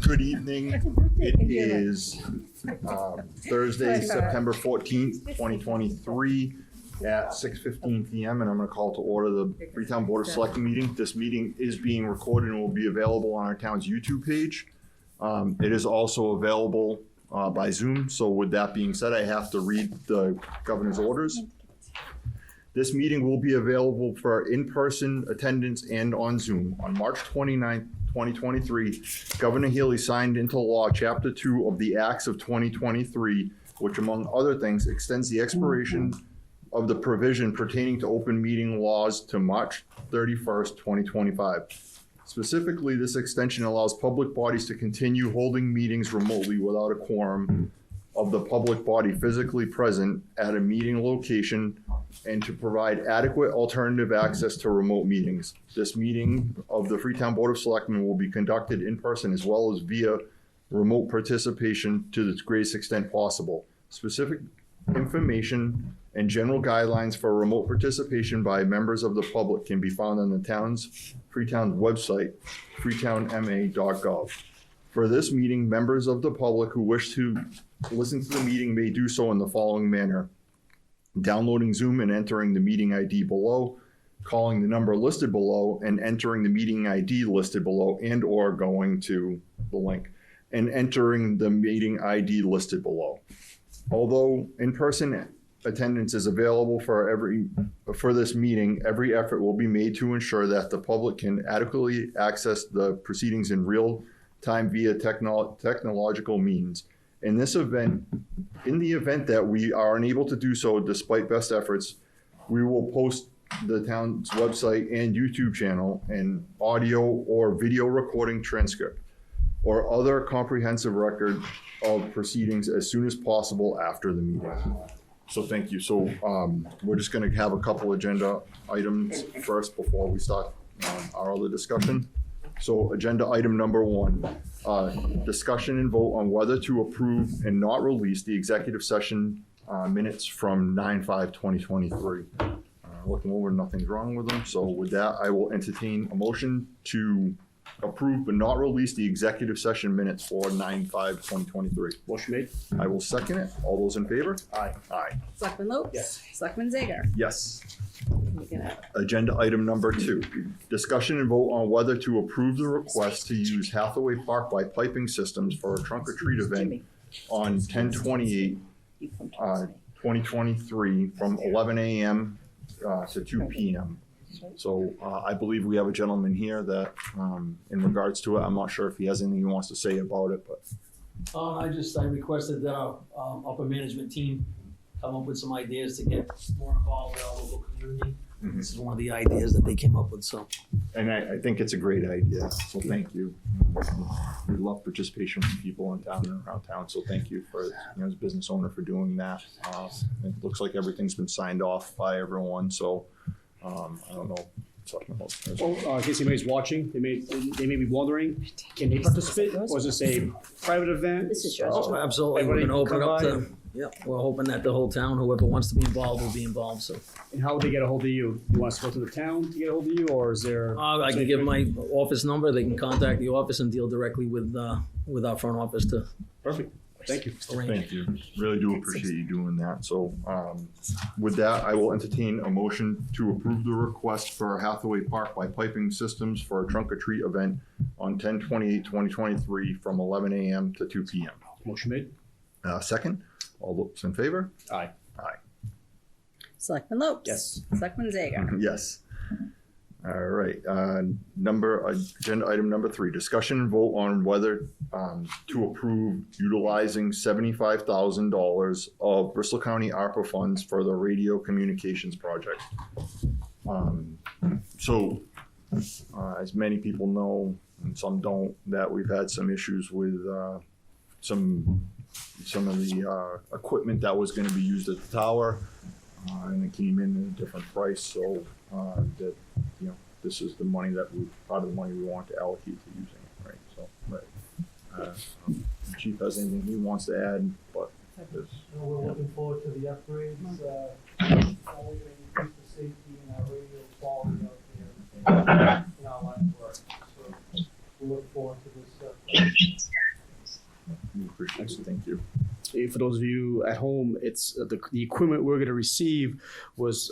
Good evening. It is Thursday, September 14th, 2023 at 6:15 p.m. and I'm going to call to order the Freetown Board of Selectmen meeting. This meeting is being recorded and will be available on our town's YouTube page. It is also available by Zoom. So with that being said, I have to read the governor's orders. This meeting will be available for in-person attendance and on Zoom. On March 29th, 2023, Governor Healy signed into law Chapter 2 of the Acts of 2023, which among other things extends the expiration of the provision pertaining to open meeting laws to March 31st, 2025. Specifically, this extension allows public bodies to continue holding meetings remotely without a quorum of the public body physically present at a meeting location and to provide adequate alternative access to remote meetings. This meeting of the Freetown Board of Selectmen will be conducted in person as well as via remote participation to the greatest extent possible. Specific information and general guidelines for remote participation by members of the public can be found on the Freetown's website, freetownma.gov. For this meeting, members of the public who wish to listen to the meeting may do so in the following manner: downloading Zoom and entering the meeting ID below, calling the number listed below and entering the meeting ID listed below, and or going to the link and entering the meeting ID listed below. Although in-person attendance is available for this meeting, every effort will be made to ensure that the public can adequately access the proceedings in real time via technological means. In the event that we are unable to do so despite best efforts, we will post the town's website and YouTube channel an audio or video recording transcript or other comprehensive record of proceedings as soon as possible after the meeting. So thank you. So we're just going to have a couple agenda items first before we start our other discussion. So agenda item number 1, discussion and vote on whether to approve and not release the executive session minutes from 9/5/2023. Looking over, nothing's wrong with them. So with that, I will entertain a motion to approve but not release the executive session minutes for 9/5/2023. Motion made. I will second it. All those in favor? Aye. Aye. Selectman Lopes? Yes. Selectman Zager? Yes. Can you get out? Agenda item number 2, discussion and vote on whether to approve the request to use Hathaway Park by Piping Systems for a trunk or treat event on 10/28, You come towards me. 2023 from 11 a.m. To 2 p.m. So I believe we have a gentleman here that, in regards to it, I'm not sure if he has anything he wants to say about it, but. I requested that our upper management team come up with some ideas to get more involved in our local community. Mhm. This is one of the ideas that they came up with, so. And I think it's a great idea, so thank you. We love participation from people in town and around town, so thank you for, as a business owner, for doing that. It looks like everything's been signed off by everyone, so I don't know. Well, in case anybody's watching, they may be wondering, can they participate? Or is this a private event? This is yours. Oh, absolutely, we're gonna open it up to, we're hoping that the whole town, whoever wants to be involved will be involved, so. And how would they get a hold of you? You want us to go to the town to get a hold of you, or is there? I can give my office number, they can contact the office and deal directly with our front office to Perfect. Thank you. arrange. Thank you. Really do appreciate you doing that. So with that, I will entertain a motion to approve the request for Hathaway Park by Piping Systems for a trunk or treat event on 10/28/2023 from 11 a.m. to 2 p.m. Motion made. Second, all those in favor? Aye. Aye. Selectman Lopes? Yes. Selectman Zager? Yes. All right. Agenda item number 3, discussion and vote on whether to approve utilizing $75,000 of Bristol County ARPA funds for the radio communications project. As many people know, and some don't, that we've had some issues with some of the equipment that was going to be used at the tower, and it came in at a different price. So that, this is the money that part of the money we want to allocate to using it, right? So, the chief has anything he wants to add, but we're looking forward to the upgrades. How we can increase the safety and our radio quality out there in our line of work. So we look forward to this. for those of you at home, it's the equipment we're going to receive was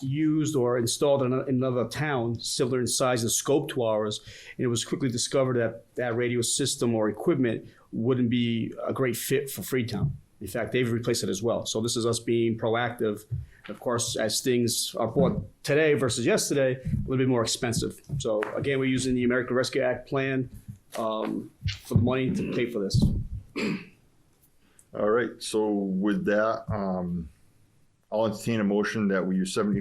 used or installed in another town, similar in size and scope to ours, and it was quickly discovered that that radio system or equipment wouldn't be a great fit for Freetown. In fact, they've replaced it as well. So this is us being proactive. Of course, as things are bought today versus yesterday, a little bit more expensive. So again, we're using the American Rescue Act plan for the money to pay for this. All right, so with that, I'll entertain a motion that we use we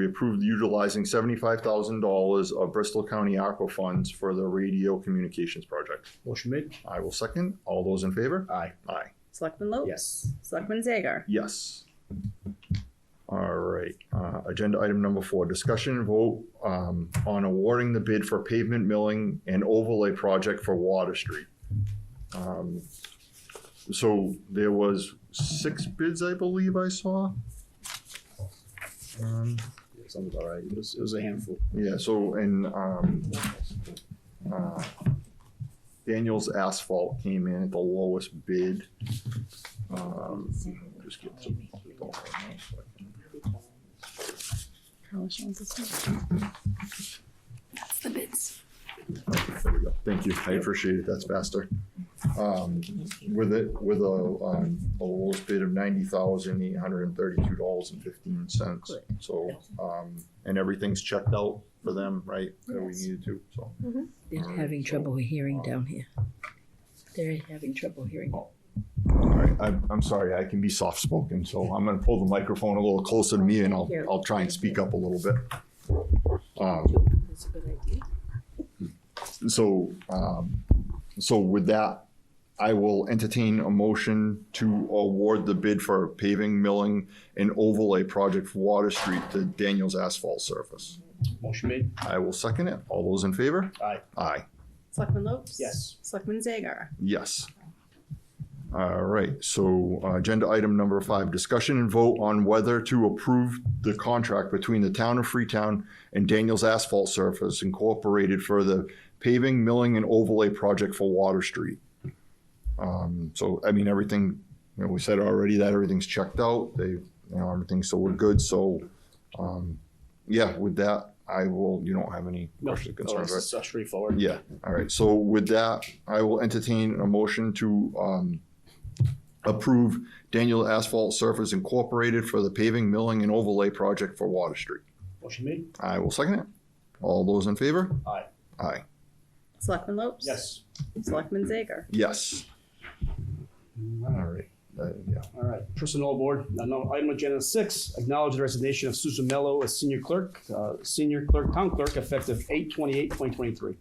approve utilizing $75,000 of Bristol County ARPA funds for the radio communications project. Motion made? I will second. All those in favor? Aye. Aye. Selectman Lopes? Yes. Selectman Zager? Yes. All right, agenda item number 4, discussion and vote on awarding the bid for pavement milling and overlay project for Water Street. So there was 6 bids, I believe I saw. Sounds all right. It was a handful. Yeah, so, and Daniels Asphalt came in at the lowest bid. Just get some. Carlos wants this one. That's the bids. There we go. Thank you. I appreciate it. That's faster. With a lowest bid of $90,832.15. So, and everything's checked out for them, right? That we needed to, so. They're having trouble hearing down here. They're having trouble hearing. All right, I'm sorry, I can be soft-spoken, so I'm gonna pull the microphone a little closer to me and I'll try and speak up a little bit. That's a good idea. So with that, I will entertain a motion to award the bid for paving, milling, and overlay project for Water Street to Daniels Asphalt Surface. Motion made? I will second it. All those in favor? Aye. Aye. Selectman Lopes? Yes. Selectman Zager? Yes. All right, so agenda item number 5, discussion and vote on whether to approve the contract between the town of Freetown and Daniels Asphalt Surface Incorporated for the paving, milling, and overlay project for Water Street. So, I mean, everything, we said already that everything's checked out. Everything, so we're good. So, yeah, with that, you don't have any questions, concerns, right? It's straightforward. Yeah, all right. So with that, I will entertain a motion to approve Daniel Asphalt Surface Incorporated for the paving, milling, and overlay project for Water Street. Motion made? I will second it. All those in favor? Aye. Aye. Selectman Lopes? Yes. Selectman Zager? Yes. All right. Yeah. All right, Personnel Board. Now, item agenda 6, acknowledge the resignation of Susan Mello as Senior Clerk, Town Clerk, effective 8/28/2023.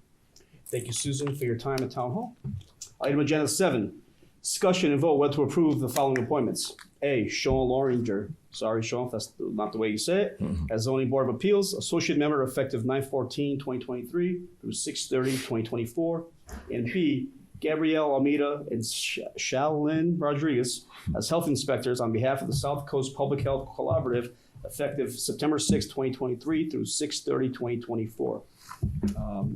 Thank you, Susan, for your time at Town Hall. Item agenda 7, discussion and vote whether to approve the following appointments. A, Sean Loringer, sorry, Sean, if that's not the way you say it, as Zoning Board of Appeals, Associate Member, effective 9/14/2023 through 6/30/2024. And B, Gabrielle Almeida and Shalyn Rodriguez as health inspectors on behalf of the South Coast Public Health Collaborative, effective September 6, 2023 through 6/30/2024.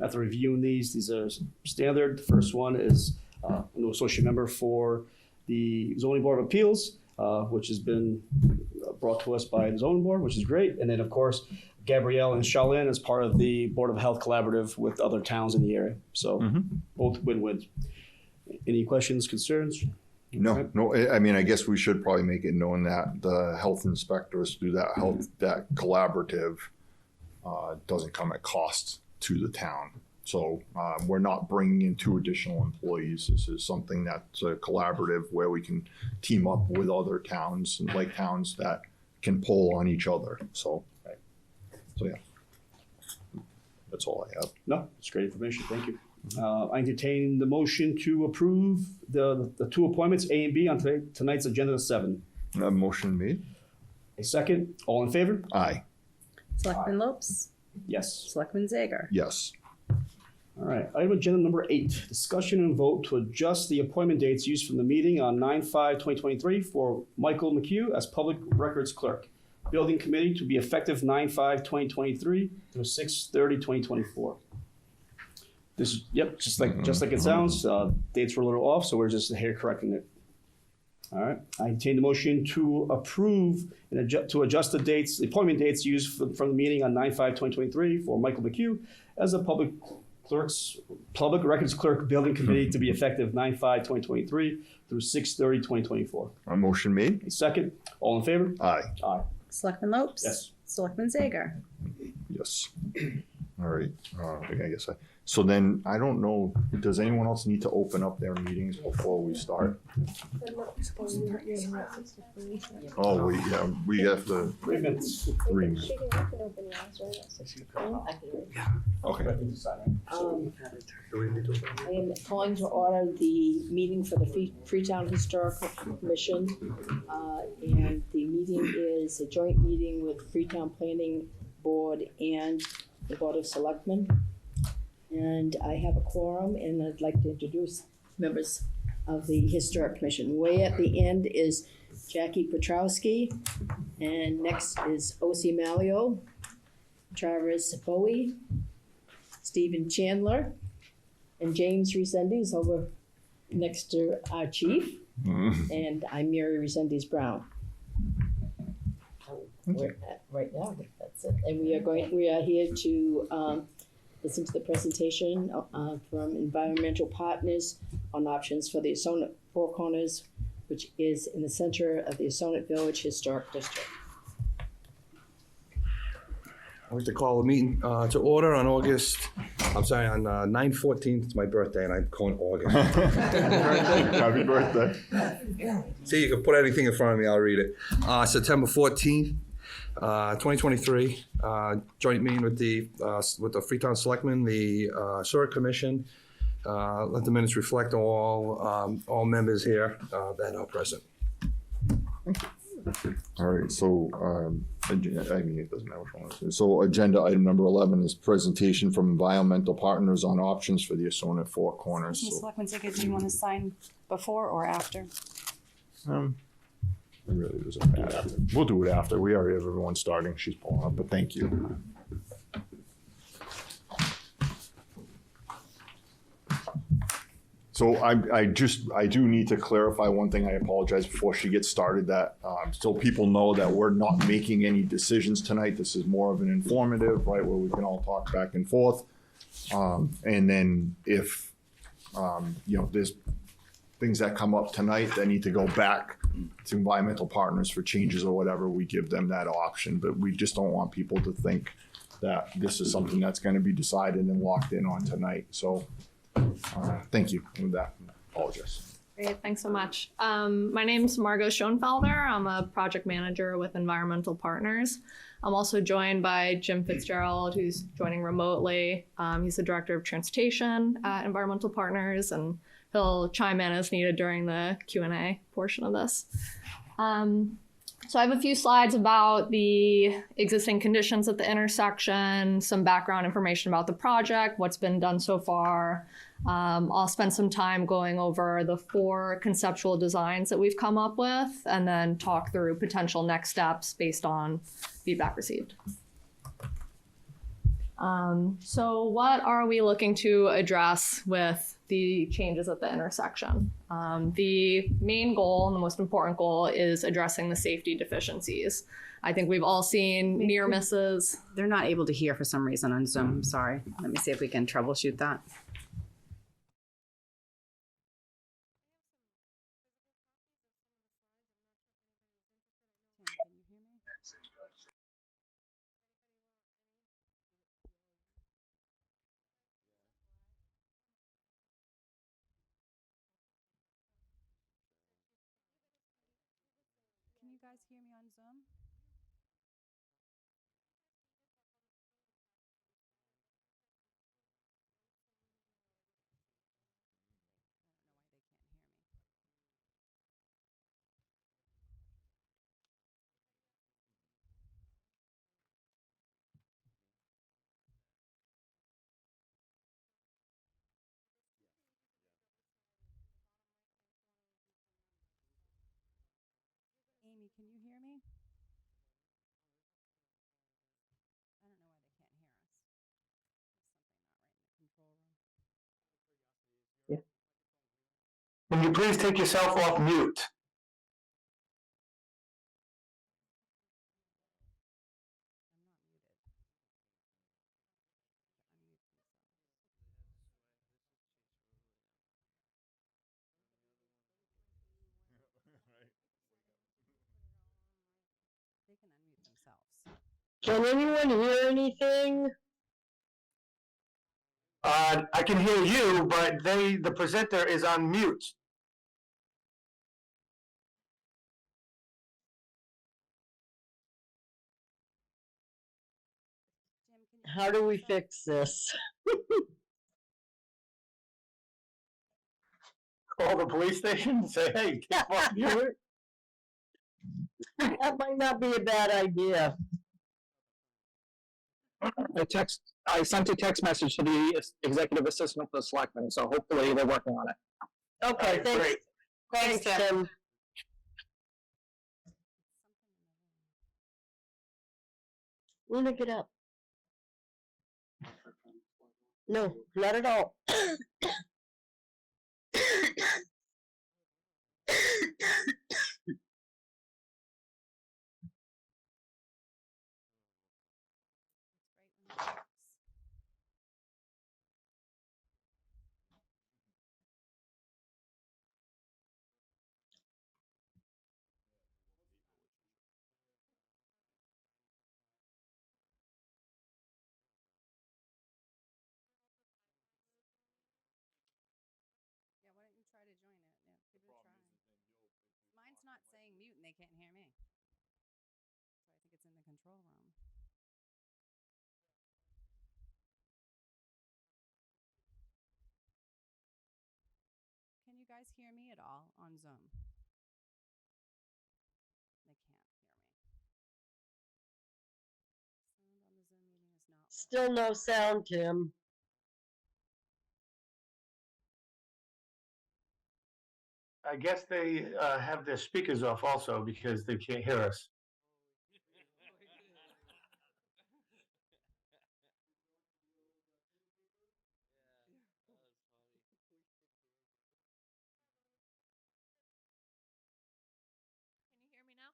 After reviewing these are standard. The first one is a new associate member for the Zoning Board of Appeals, which has been brought to us by the Zoning Board, which is great. And then, of course, Gabrielle and Shalyn as part of the Board of Health Collaborative with other towns in the area. So both win-wins. Any questions, concerns? No. I mean, I guess we should probably make it known that the health inspectors do that collaborative doesn't come at cost to the town. So we're not bringing in 2 additional employees. This is something that's a collaborative where we can team up with other towns and like towns that can pull on each other. So yeah, that's all I have. No, it's great information. Thank you. I entertain the motion to approve the 2 appointments, A and B, on tonight's agenda 7. Motion made. A second. All in favor? Aye. Selectman Lopes? Yes. Selectman Zager? Yes. All right. Item agenda number 8, discussion and vote to adjust the appointment dates used from the meeting on 9/5/2023 for Michael McHugh as Public Records Clerk. Building Committee to be effective 9/5/2023 through 6/30/2024. This is, just like it sounds. Dates were a little off, so we're just here correcting it. All right, I entertain the motion to approve and to adjust the appointment dates used from the meeting on 9/5/2023 for Michael McHugh as a public records clerk building committee to be effective 9/5/2023 through 6/30/2024. A motion made? A second, all in favor? Aye. Aye. Selectman Lopes? Yes. Selectman Zager? Yes. All right, I guess so then, I don't know, does anyone else need to open up their meetings before we start? Oh, we have the 3 minutes. 3 minutes. Okay. I am calling to order the meeting for the Freetown Historical Commission. And the meeting is a joint meeting with Freetown Planning Board and the Board of Selectmen. And I have a quorum, and I'd like to introduce members of the Historic Commission. Way at the end is Jackie Petrowski, and next is O.C. Malio, Travis Bowie, Stephen Chandler, and James Resendes over next to our chief, and I'm Mary Resendes Brown. We're at right now, that's it. And we are here to listen to the presentation from Environmental Partners on options for the Assonet Four Corners, which is in the center of the Assonet Village Historic District. I'd like to call the meeting to order on 9/14. It's my birthday, and I'm calling August. Happy birthday. See, you can put anything in front of me, I'll read it. September 14th, 2023, joint meeting with the Freetown Selectmen, the Historic Commission. Let the minutes reflect all members here that are present. All right, so, I mean, it doesn't matter which one it is. So agenda item number 11 is presentation from Environmental Partners on options for the Assonet Four Corners. Ms. So, Selectman Zager, do you want to sign before or after? it really doesn't matter. We'll do it after. We already have everyone starting. She's pulling up, but thank you. So I do need to clarify one thing. I apologize before she gets started that, so people know that we're not making any decisions tonight. This is more of an informative, right, where we can all talk back and forth. And then if, there's things that come up tonight that need to go back to Environmental Partners for changes or whatever, we give them that option. But we just don't want people to think that this is something that's going to be decided and locked in on tonight. So thank you. With that, apologize. Great, thanks so much. My name's Margot Schoenfelder. I'm a project manager with Environmental Partners. I'm also joined by Jim Fitzgerald, who's joining remotely. He's the director of transportation at Environmental Partners, and he'll chime in as needed during the Q&A portion of this. So I have a few slides about the existing conditions at the intersection, some background information about the project, what's been done so far. I'll spend some time going over the 4 conceptual designs that we've come up with, and then talk through potential next steps based on feedback received. So what are we looking to address with the changes at the intersection? The main goal and the most important goal is addressing the safety deficiencies. I think we've all seen near misses. They're not able to hear for some reason on Zoom. Sorry. Let me see if we can troubleshoot that. Can you guys hear me on Zoom? Amy, can you hear me? I don't know why they can't hear us. There's something not right in the control room. Can you please take yourself off mute? Can anyone hear anything? I can hear you, but the presenter is on mute. Jim, can you How do we fix that? fix this? Call the police station and say, hey, get off mute. That might not be a bad idea. I sent a text message to the executive assistant for the selectmen, so hopefully they're working on it. Okay, All right, thanks. great. Thanks, Tim. Luna, get up. No, not at all. It's right when it works. Yeah, why don't you try to join it? Yeah, give it a try. Mine's not saying mute and they can't hear me. So I think it's in the control room. Can you guys hear me at all on Zoom? They can't hear me. Sound on the Zoom meeting is not. Still no sound, Tim. I guess they have their speakers off also because they can't hear us. Can you hear me now?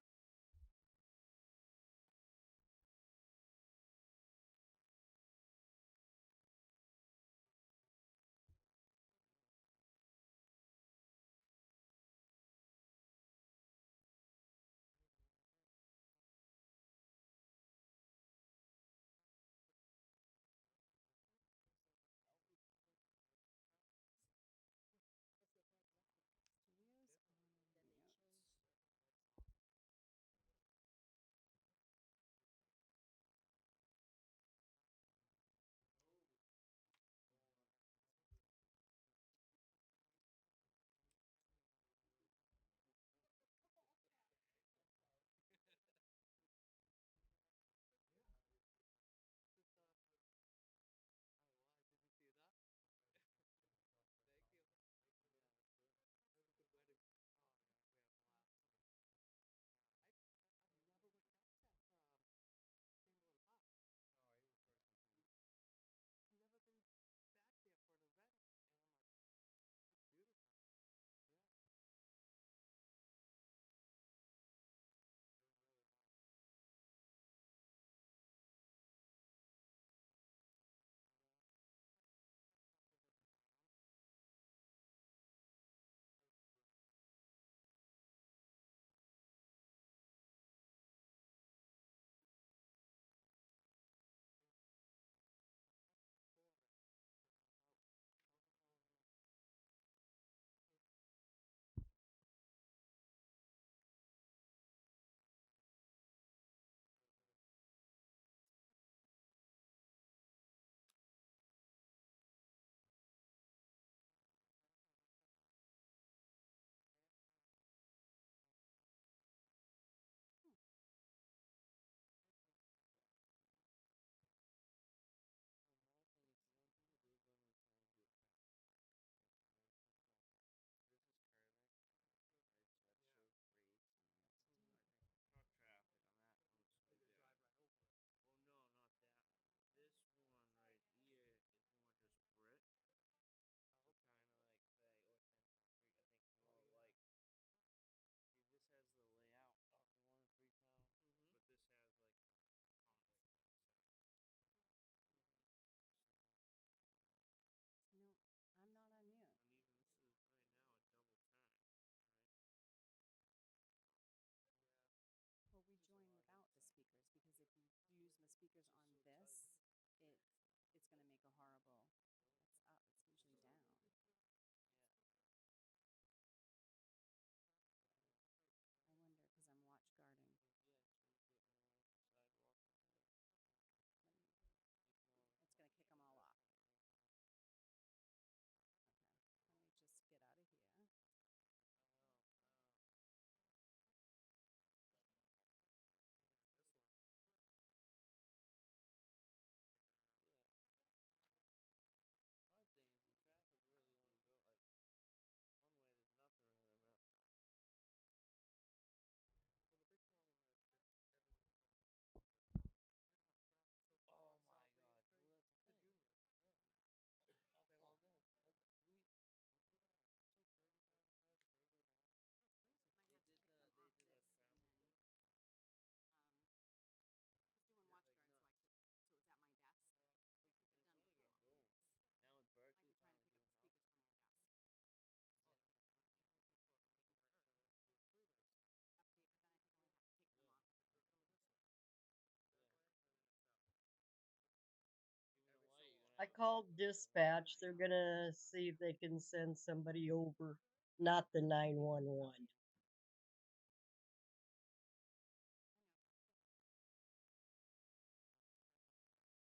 I called dispatch. They're gonna see if they can send somebody over, not the 911.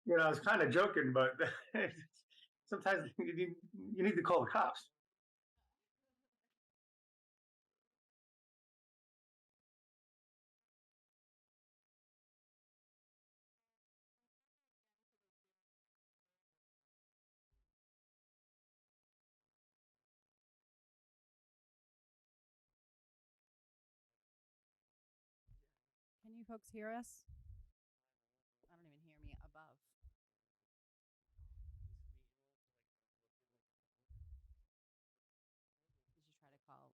You know, I was kind of joking, but sometimes you need to call the cops. Can you folks hear us? I don't even hear me above. Did you try to call?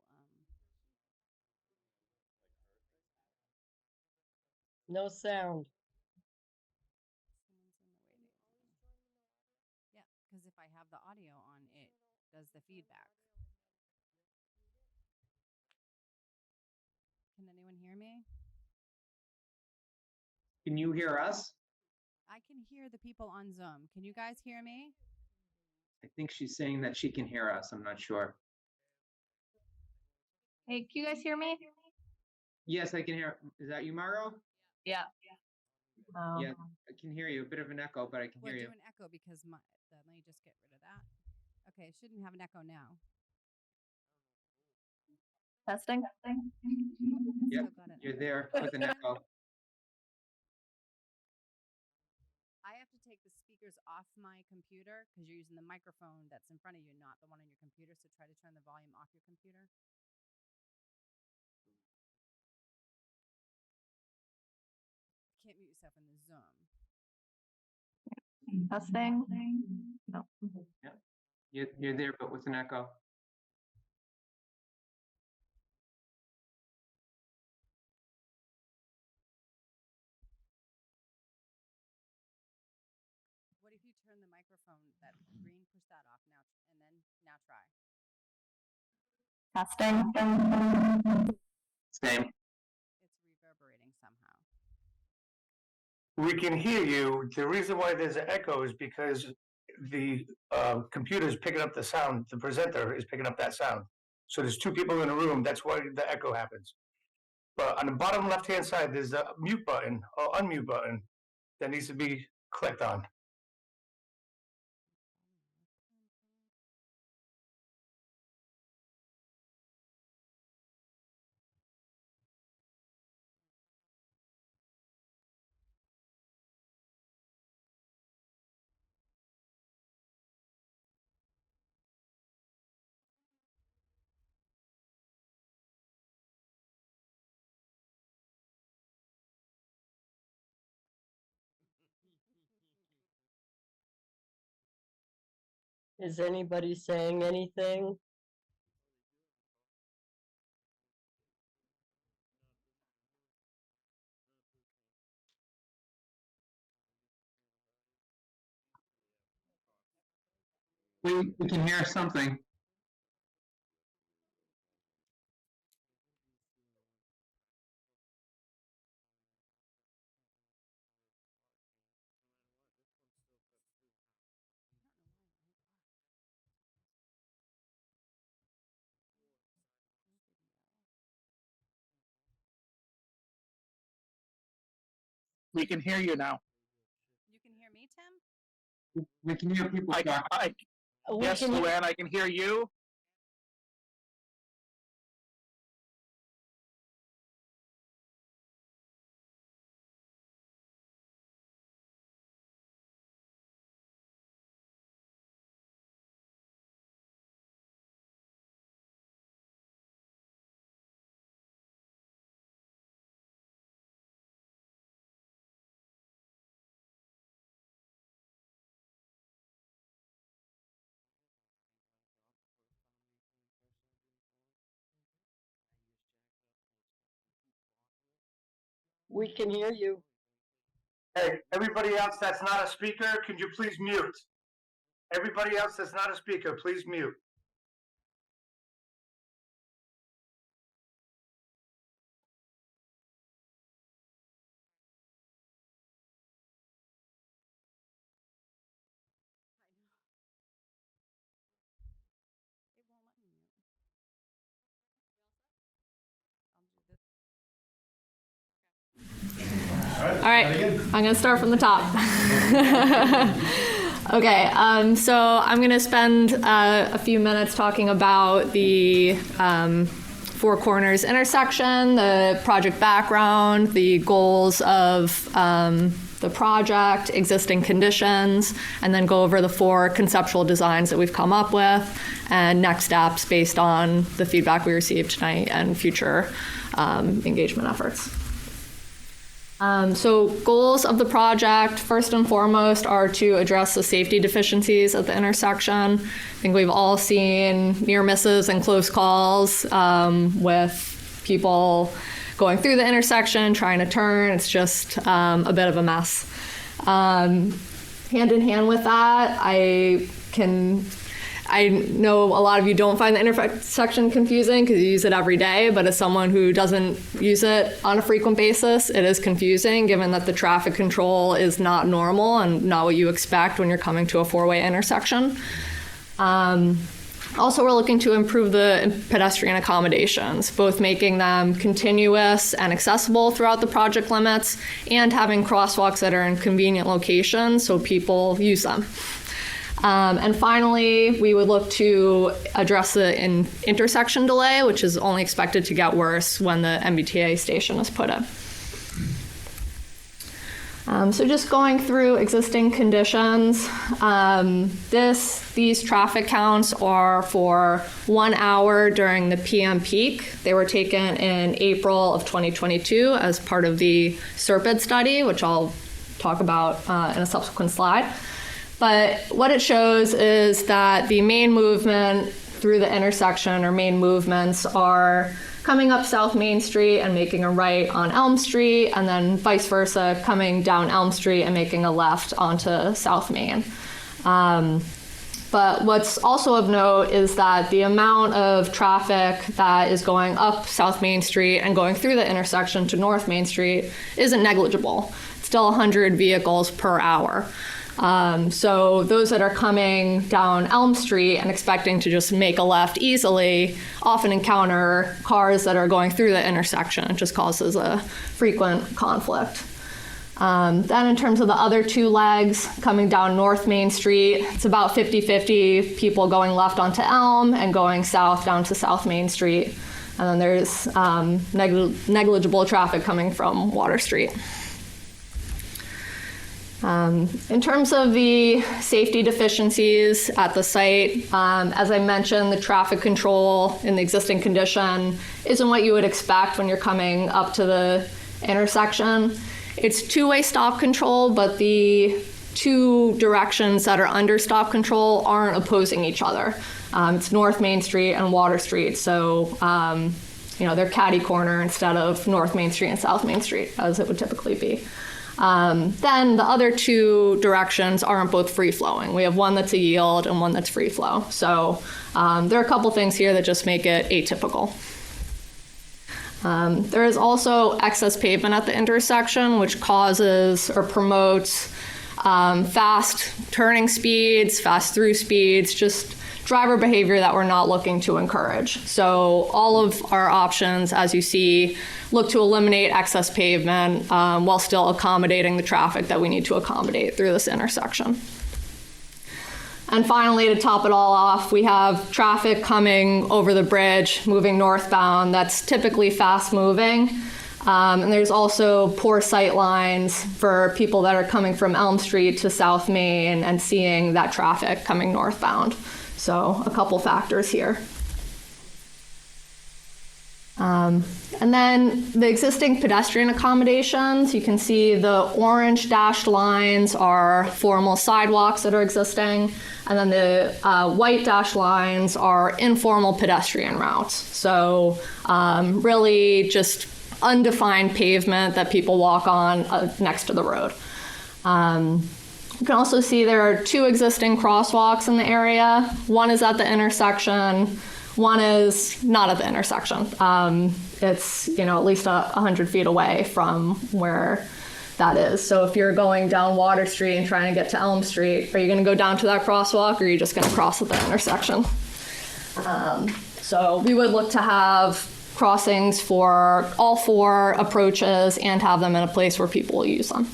No sound. Someone's in the waiting room. Yeah, because if I have the audio on, it does the feedback. Can anyone hear me? Can you hear us? I can hear the people on Zoom. Can you guys hear me? I think she's saying that she can hear us. I'm not sure. Hey, can you guys hear me? Yes, I can hear. Is that you, Margo? Yeah. Yeah, I can hear you. A bit of an echo, but I can Well, hear do you. an echo because let me just get rid of that. Okay, it shouldn't have an echo now. Testing. Yep, Still got an you're echo. there with an echo. I have to take the speakers off my computer because you're using the microphone that's in front of you, not the one on your computer. So try to turn the volume off your computer. Can't mute yourself in the Zoom. Testing. No. Yep, you're there, but with an echo. What if you turn the microphone, that green, push that off now, and then now try. Testing. Same. It's reverberating somehow. We can hear you. The reason why there's an echo is because the computer is picking up the sound. The presenter is picking up that sound. So there's two people in a room. That's why the echo happens. But on the bottom left-hand side, there's a mute button or unmute button that needs to be clicked on. Is anybody saying anything? We can hear something. We can hear you now. You can hear me, Tim? We can hear people talk. We Yes, can hear- Luann, I can hear you. We can hear you. Hey, everybody else that's not a speaker, can you please mute? Everybody else that's not a speaker, please mute. right, I'm gonna start from the top. Okay, so I'm gonna spend a few minutes talking about the Four Corners intersection, the project background, the goals of the project, existing conditions, and then go over the 4 conceptual designs that we've come up with and next steps based on the feedback we received tonight and future engagement efforts. So goals of the project, first and foremost, are to address the safety deficiencies at the intersection. I think we've all seen near misses and close calls with people going through the intersection, trying to turn. It's just a bit of a mess. Hand in hand with that, I know a lot of you don't find the intersection confusing because you use it every day, but as someone who doesn't use it on a frequent basis, it is confusing given that the traffic control is not normal and not what you expect when you're coming to a 4-way intersection. Also, we're looking to improve the pedestrian accommodations, both making them continuous and accessible throughout the project limits and having crosswalks that are in convenient locations so people use them. And finally, we would look to address the intersection delay, which is only expected to get worse when the MBTA station is put in. So just going through existing conditions, these traffic counts are for 1 hour during the PM peak. They were taken in April of 2022 as part of the SERPID study, which I'll talk about in a subsequent slide. But what it shows is that the main movement through the intersection, or main movements, are coming up South Main Street and making a right on Elm Street, and then vice versa, coming down Elm Street and making a left onto South Main. But what's also of note is that the amount of traffic that is going up South Main Street and going through the intersection to North Main Street isn't negligible. It's still 100 vehicles per hour. So those that are coming down Elm Street and expecting to just make a left easily often encounter cars that are going through the intersection. It just causes a frequent conflict. Then in terms of the other 2 legs coming down North Main Street, it's about 50-50 people going left onto Elm and going south down to South Main Street. And then there's negligible traffic coming from Water Street. In terms of the safety deficiencies at the site, as I mentioned, the traffic control in the existing condition isn't what you would expect when you're coming up to the intersection. It's 2-way stop control, but the 2 directions that are under stop control aren't opposing each other. It's North Main Street and Water Street, so they're catty corner instead of North Main Street and South Main Street, as it would typically be. Then the other 2 directions aren't both free-flowing. We have one that's a yield and one that's free flow. So there are a couple things here that just make it atypical. There is also excess pavement at the intersection, which causes or promotes fast turning speeds, fast through speeds, just driver behavior that we're not looking to encourage. So all of our options, as you see, look to eliminate excess pavement while still accommodating the traffic that we need to accommodate through this intersection. And finally, to top it all off, we have traffic coming over the bridge, moving northbound. That's typically fast moving. And there's also poor sight lines for people that are coming from Elm Street to South Main and seeing that traffic coming northbound. So a couple factors here. And then the existing pedestrian accommodations, you can see the orange dashed lines are formal sidewalks that are existing, and then the white dashed lines are informal pedestrian routes. So really just undefined pavement that people walk on next to the road. You can also see there are 2 existing crosswalks in the area. One is at the intersection. One is not at the intersection. It's at least 100 feet away from where that is. So if you're going down Water Street and trying to get to Elm Street, are you going to go down to that crosswalk, or are you just going to cross at the intersection? So we would look to have crossings for all 4 approaches and have them in a place where people will use them.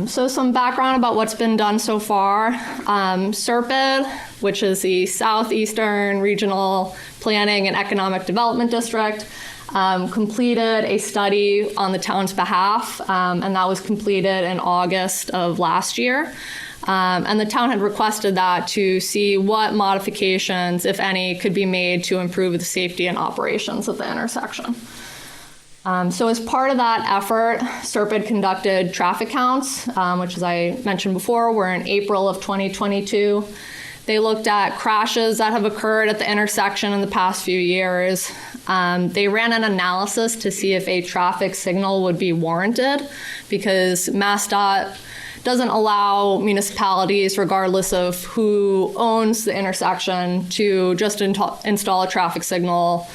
So some background about what's been done so far. SERPID, which is the Southeastern Regional Planning and Economic Development District, completed a study on the town's behalf, and that was completed in August of last year. And the town had requested that to see what modifications, if any, could be made to improve the safety and operations of the intersection. So as part of that effort, SERPID conducted traffic counts, which, as I mentioned before, were in April of 2022. They looked at crashes that have occurred at the intersection in the past few years. They ran an analysis to see if a traffic signal would be warranted, because MassDOT doesn't allow municipalities, regardless of who owns the intersection, to just install a traffic signal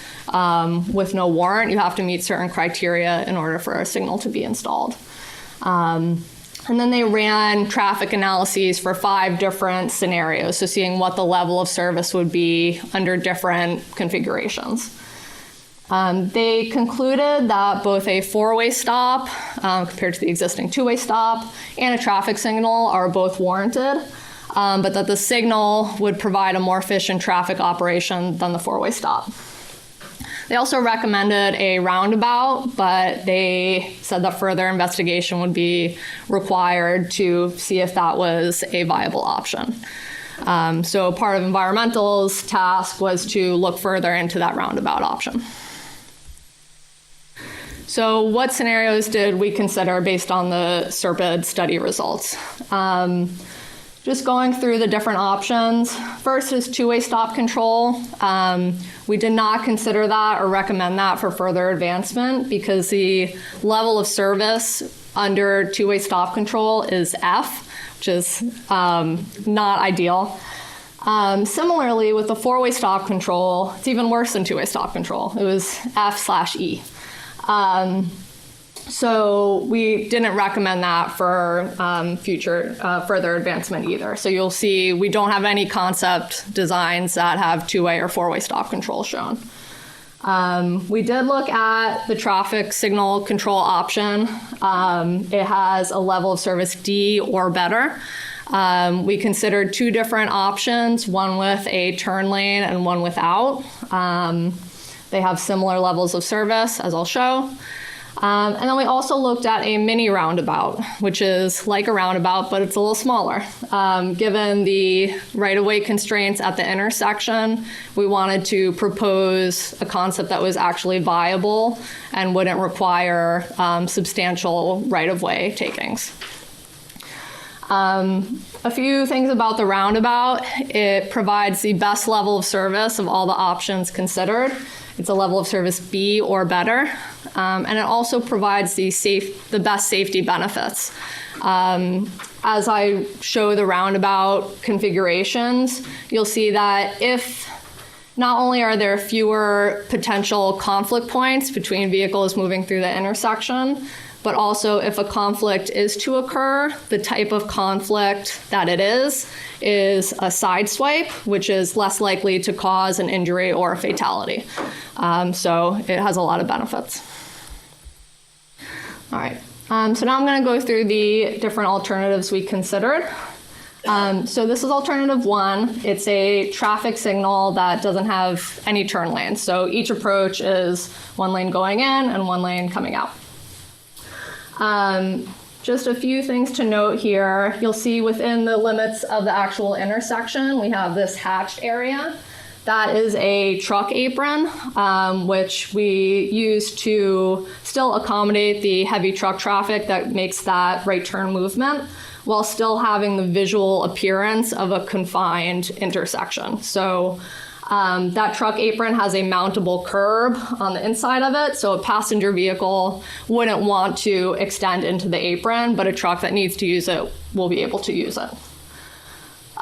with no warrant. You have to meet certain criteria in order for a signal to be installed. And then they ran traffic analyses for 5 different scenarios, so seeing what the level of service would be under different configurations. They concluded that both a 4-way stop compared to the existing 2-way stop and a traffic signal are both warranted, but that the signal would provide a more efficient traffic operation than the 4-way stop. They also recommended a roundabout, but they said that further investigation would be required to see if that was a viable option. So part of environmental's task was to look further into that roundabout option. So what scenarios did we consider based on the SERPID study results? Just going through the different options. First is 2-way stop control. We did not consider that or recommend that for further advancement because the level of service under 2-way stop control is F, which is not ideal. Similarly, with the 4-way stop control, it's even worse than 2-way stop control. It was F/E. So we didn't recommend that for future further advancement either. So you'll see we don't have any concept designs that have 2-way or 4-way stop control shown. We did look at the traffic signal control option. It has a level of service D or better. We considered 2 different options, one with a turn lane and one without. They have similar levels of service, as I'll show. And then we also looked at a mini roundabout, which is like a roundabout, but it's a little smaller. Given the right-of-way constraints at the intersection, we wanted to propose a concept that was actually viable and wouldn't require substantial right-of-way takings. A few things about the roundabout. It provides the best level of service of all the options considered. It's a level of service B or better. And it also provides the best safety benefits. As I show the roundabout configurations, you'll see that if not only are there fewer potential conflict points between vehicles moving through the intersection, but also if a conflict is to occur, the type of conflict that it is a side swipe, which is less likely to cause an injury or a fatality. So it has a lot of benefits. All right, so now I'm gonna go through the different alternatives we considered. So this is alternative 1. It's a traffic signal that doesn't have any turn lanes. So each approach is 1 lane going in and 1 lane coming out. Just a few things to note here. You'll see within the limits of the actual intersection, we have this hatched area. That is a truck apron, which we use to still accommodate the heavy truck traffic that makes that right turn movement, while still having the visual appearance of a confined intersection. So that truck apron has a mountable curb on the inside of it, so a passenger vehicle wouldn't want to extend into the apron, but a truck that needs to use it will be able to use it.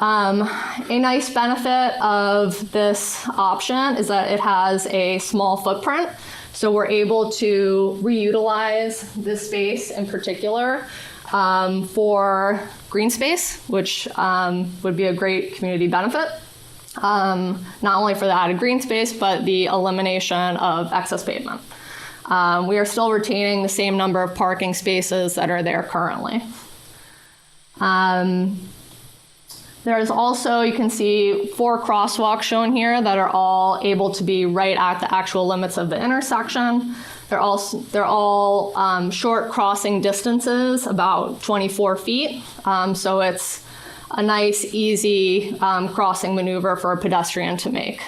A nice benefit of this option is that it has a small footprint, so we're able to reutilize this space in particular for green space, which would be a great community benefit. not only for the added green space, but the elimination of excess pavement. We are still retaining the same number of parking spaces that are there currently. There's also, you can see 4 crosswalks shown here that are all able to be right at the actual limits of the intersection. They're all short crossing distances, about 24 feet. So it's a nice, easy crossing maneuver for a pedestrian to make.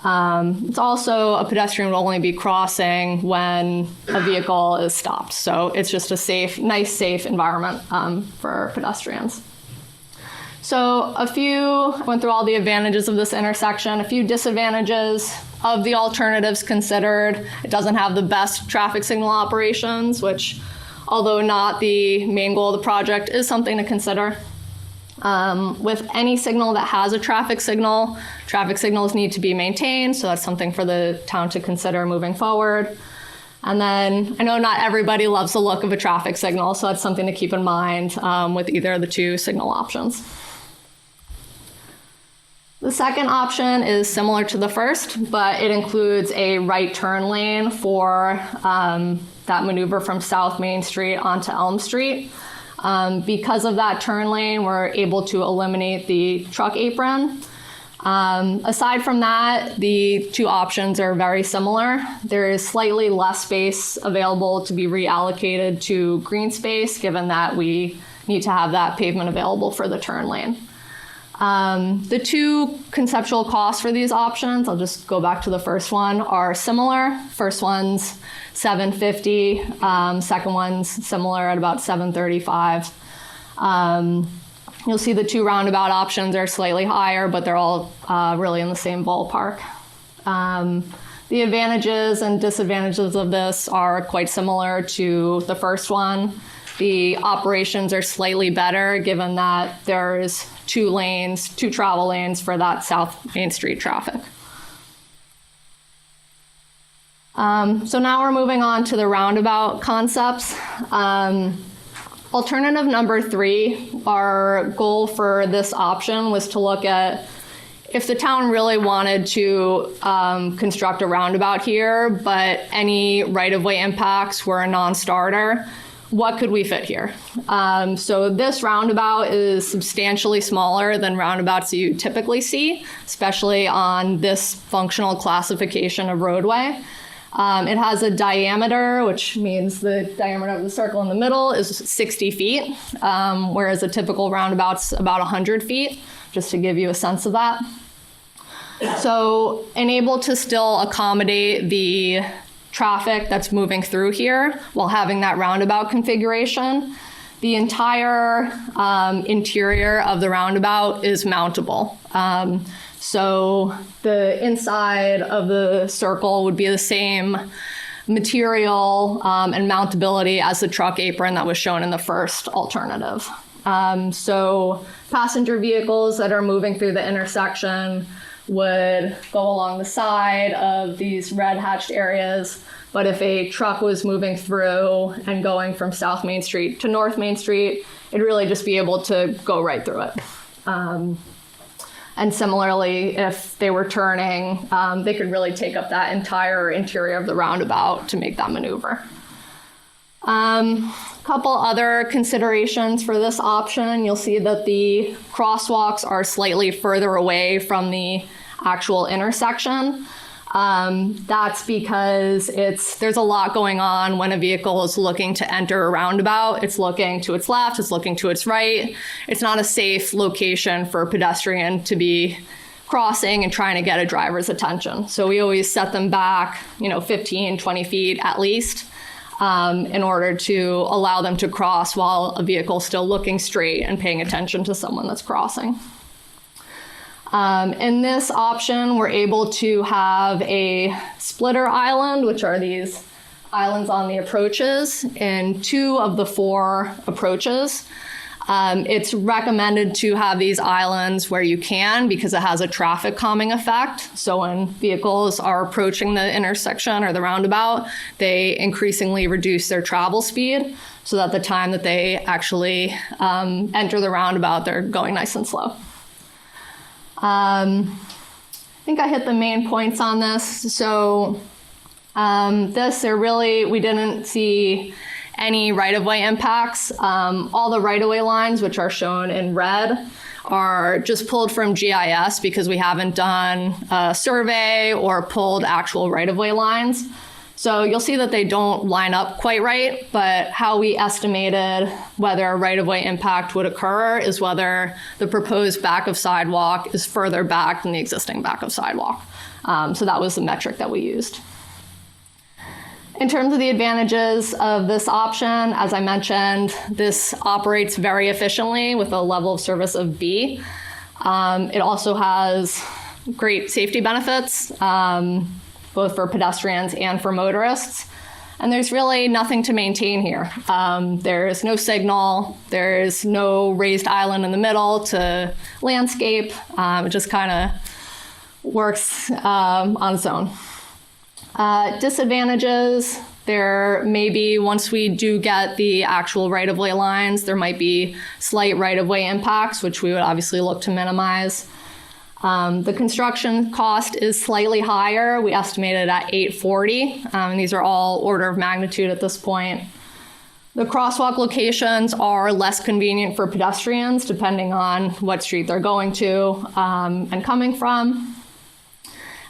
It's also, a pedestrian will only be crossing when a vehicle is stopped. So it's just a safe, nice, safe environment for pedestrians. So went through all the advantages of this intersection, a few disadvantages of the alternatives considered. It doesn't have the best traffic signal operations, which, although not the main goal of the project, is something to consider. With any signal that has a traffic signals need to be maintained, so that's something for the town to consider moving forward. And then, I know not everybody loves the look of a traffic signal, so that's something to keep in mind with either of the 2 signal options. The second option is similar to the first, but it includes a right turn lane for that maneuver from South Main Street onto Elm Street. Because of that turn lane, we're able to eliminate the truck apron. Aside from that, the 2 options are very similar. There is slightly less space available to be reallocated to green space, given that we need to have that pavement available for the turn lane. The 2 conceptual costs for these options, I'll just go back to the first one, are similar. First one's $750, second one's similar at about $735. You'll see the 2 roundabout options are slightly higher, but they're all really in the same ballpark. The advantages and disadvantages of this are quite similar to the first one. The operations are slightly better given that there's 2 travel lanes for that South Main Street traffic. So now we're moving on to the roundabout concepts. Alternative number 3, our goal for this option was to look at if the town really wanted to construct a roundabout here, but any right-of-way impacts were a non-starter, what could we fit here? So this roundabout is substantially smaller than roundabouts you typically see, especially on this functional classification of roadway. It has a diameter, which means the diameter of the circle in the middle is 60 feet, whereas a typical roundabout's about 100 feet, just to give you a sense of that. So, and able to still accommodate the traffic that's moving through here while having that roundabout configuration. The entire interior of the roundabout is mountable. So the inside of the circle would be the same material and mountability as the truck apron that was shown in the first alternative. So passenger vehicles that are moving through the intersection would go along the side of these red hatched areas. But if a truck was moving through and going from South Main Street to North Main Street, it'd really just be able to go right through it. And similarly, if they were turning, they could really take up that entire interior of the roundabout to make that maneuver. Couple other considerations for this option. You'll see that the crosswalks are slightly further away from the actual intersection. That's because there's a lot going on when a vehicle is looking to enter a roundabout. It's looking to its left, it's looking to its right. It's not a safe location for a pedestrian to be crossing and trying to get a driver's attention. So we always set them back, 15, 20 feet at least, in order to allow them to cross while a vehicle is still looking straight and paying attention to someone that's crossing. In this option, we're able to have a splitter island, which are these islands on the approaches, in 2 of the 4 approaches. It's recommended to have these islands where you can because it has a traffic calming effect. So when vehicles are approaching the intersection or the roundabout, they increasingly reduce their travel speed so that the time that they actually enter the roundabout, they're going nice and slow. I think I hit the main points on this. So we didn't see any right-of-way impacts. All the right-of-way lines, which are shown in red, are just pulled from GIS because we haven't done a survey or pulled actual right-of-way lines. So you'll see that they don't line up quite right, but how we estimated whether a right-of-way impact would occur is whether the proposed back of sidewalk is further back than the existing back of sidewalk. So that was the metric that we used. In terms of the advantages of this option, as I mentioned, this operates very efficiently with a level of service of B. It also has great safety benefits, both for pedestrians and for motorists. And there's really nothing to maintain here. There's no signal, there's no raised island in the middle to landscape. It just kind of works on its own. Disadvantages, there may be, once we do get the actual right-of-way lines, there might be slight right-of-way impacts, which we would obviously look to minimize. The construction cost is slightly higher. We estimated at $840, and these are all order of magnitude at this point. The crosswalk locations are less convenient for pedestrians, depending on what street they're going to and coming from.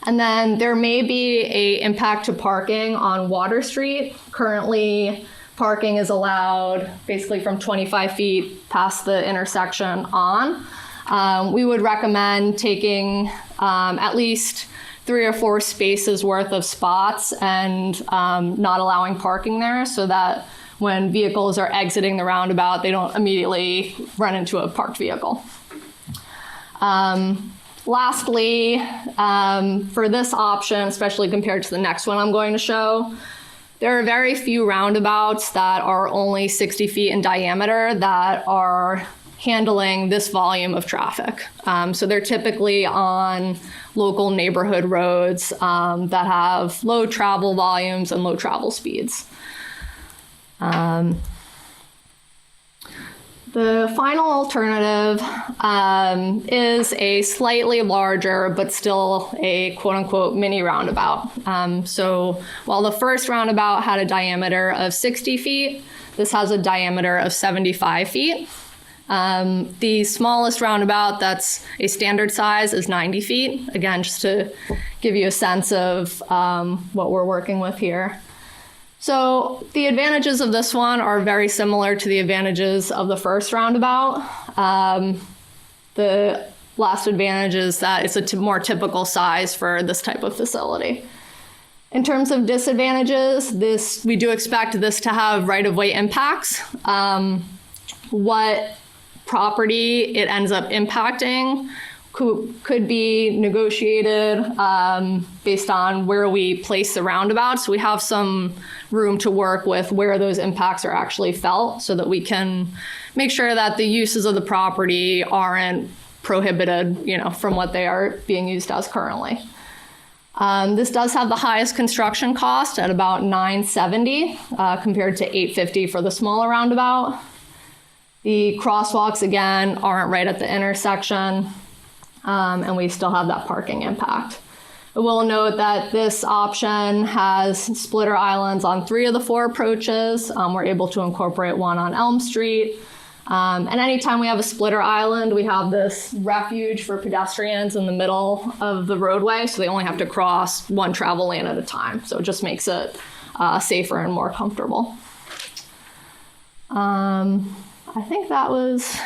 And then there may be an impact to parking on Water Street. Currently, parking is allowed basically from 25 feet past the intersection on. We would recommend taking at least 3 or 4 spaces worth of spots and not allowing parking there so that when vehicles are exiting the roundabout, they don't immediately run into a parked vehicle. Lastly, for this option, especially compared to the next one I'm going to show, there are very few roundabouts that are only 60 feet in diameter that are handling this volume of traffic. So they're typically on local neighborhood roads that have low travel volumes and low travel speeds. The final alternative is a slightly larger, but still a quote-unquote mini roundabout. So while the first roundabout had a diameter of 60 feet, this has a diameter of 75 feet. The smallest roundabout that's a standard size is 90 feet. Again, just to give you a sense of what we're working with here. So the advantages of this one are very similar to the advantages of the first roundabout. The last advantage is that it's a more typical size for this type of facility. In terms of disadvantages, we do expect this to have right-of-way impacts. What property it ends up impacting could be negotiated based on where we place the roundabouts. So we have some room to work with where those impacts are actually felt so that we can make sure that the uses of the property aren't prohibited, from what they are being used as currently. This does have the highest construction cost at about $970 compared to $850 for the smaller roundabout. The crosswalks, again, aren't right at the intersection, and we still have that parking impact. I will note that this option has splitter islands on 3 of the 4 approaches. We're able to incorporate one on Elm Street. And anytime we have a splitter island, we have this refuge for pedestrians in the middle of the roadway, so they only have to cross one travel lane at a time. So it just makes it safer and more comfortable. I think that was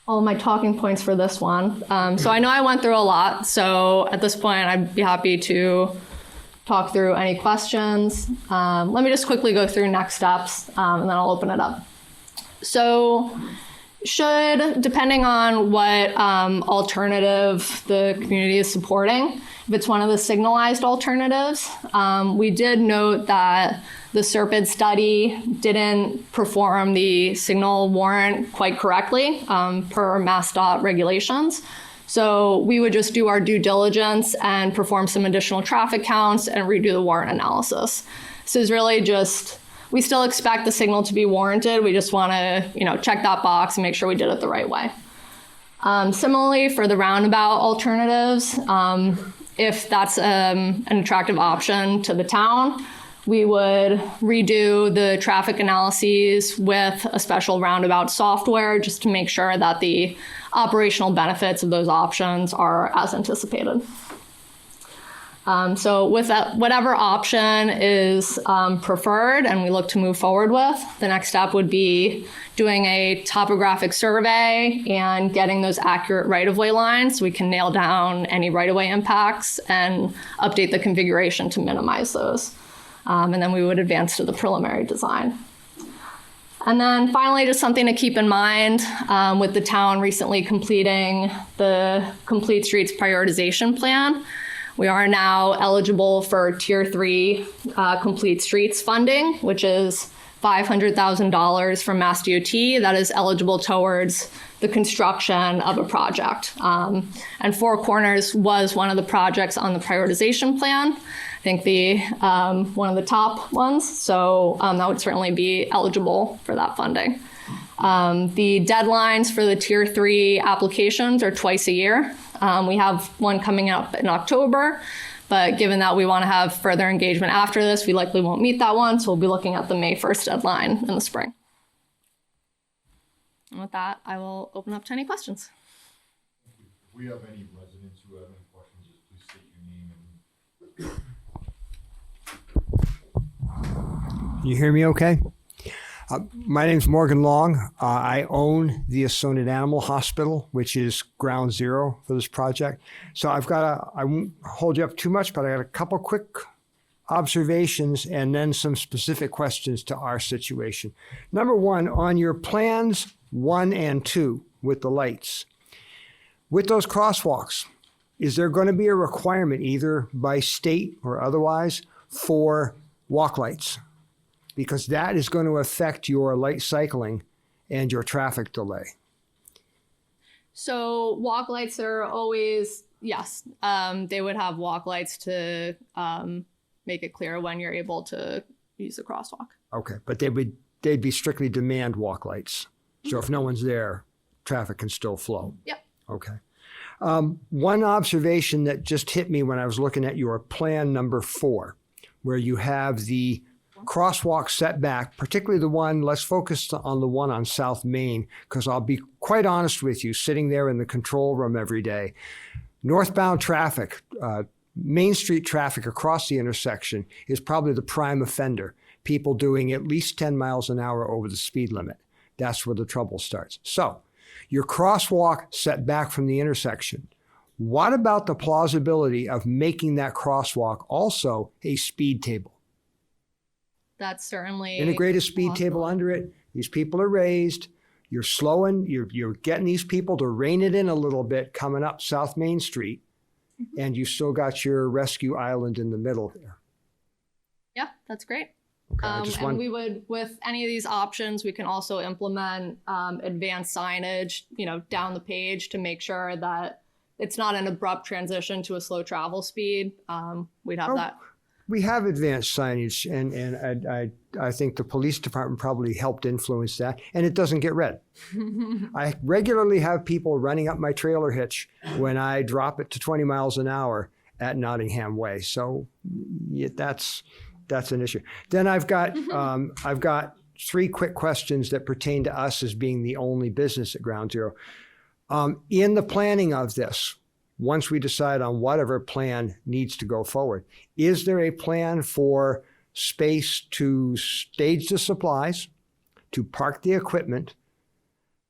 all my talking points for this one. So I know I went through a lot, so at this point I'd be happy to talk through any questions. Let me just quickly go through next steps and then I'll open it up. So depending on what alternative the community is supporting, if it's one of the signalized alternatives, we did note that the SERPID study didn't perform the signal warrant quite correctly per MassDOT regulations. So we would just do our due diligence and perform some additional traffic counts and redo the warrant analysis. This is really just, we still expect the signal to be warranted. We just want to, check that box and make sure we did it the right way. Similarly, for the roundabout alternatives, if that's an attractive option to the town, we would redo the traffic analyses with a special roundabout software just to make sure that the operational benefits of those options are as anticipated. So with that, whatever option is preferred and we look to move forward with, the next step would be doing a topographic survey and getting those accurate right-of-way lines so we can nail down any right-of-way impacts and update the configuration to minimize those. And then we would advance to the preliminary design. And then finally, just something to keep in mind with the town recently completing the Complete Streets Prioritization Plan. We are now eligible for Tier 3 Complete Streets funding, which is $500,000 from Mass DOT that is eligible towards the construction of a project. And Four Corners was one of the projects on the prioritization plan. I think the one of the top ones, so that would certainly be eligible for that funding. The deadlines for the Tier 3 applications are twice a year. We have one coming up in October, but given that we want to have further engagement after this, we likely won't meet that one, so we'll be looking at the May 1st deadline in the spring. And with that, I will open up to any questions. If we have any residents who have any questions, just please state your name and. You hear me okay? My name's Morgan Long. I own the Assonet Animal Hospital, which is ground zero for this project. So I won't hold you up too much, but I got a couple quick observations and then some specific questions to our situation. Number one, on your plans 1 and 2 with the lights, with those crosswalks, is there going to be a requirement either by state or otherwise for walk lights? Because that is going to affect your light cycling and your traffic delay. So walk lights are always, yes, they would have walk lights to make it clear when you're able to use the crosswalk. Okay, but they'd be strictly demand walk lights. So if no one's there, traffic can still flow. Yep. Okay. One observation that just hit me when I was looking at your plan number 4, where you have the crosswalk setback, particularly the one, let's focus on the one on South Main, because I'll be quite honest with you, sitting there in the control room every day, northbound traffic, Main Street traffic across the intersection is probably the prime offender. People doing at least 10 miles an hour over the speed limit. That's where the trouble starts. So your crosswalk set back from the intersection. What about the plausibility of making that crosswalk also a speed table? That's certainly integrate a speed possible. table under it. These people are raised. You're slowing. You're getting these people to rein it in a little bit coming up South Main Street, and you still got your rescue island in the middle there. Yeah, that's great. Okay, And we would, with any of these options, we can also implement advanced signage, down the page to make sure that it's not an abrupt transition to a slow travel speed. We'd have that. We have advanced signage, and I think the police department probably helped influence that, and it doesn't get read. I regularly have people running up my trailer hitch when I drop it to 20 miles an hour at Nottingham Way. So yeah, that's an issue. Then I've got 3 quick questions that pertain to us as being the only business at Ground Zero. In the planning of this, once we decide on whatever plan needs to go forward, is there a plan for space to stage the supplies, to park the equipment,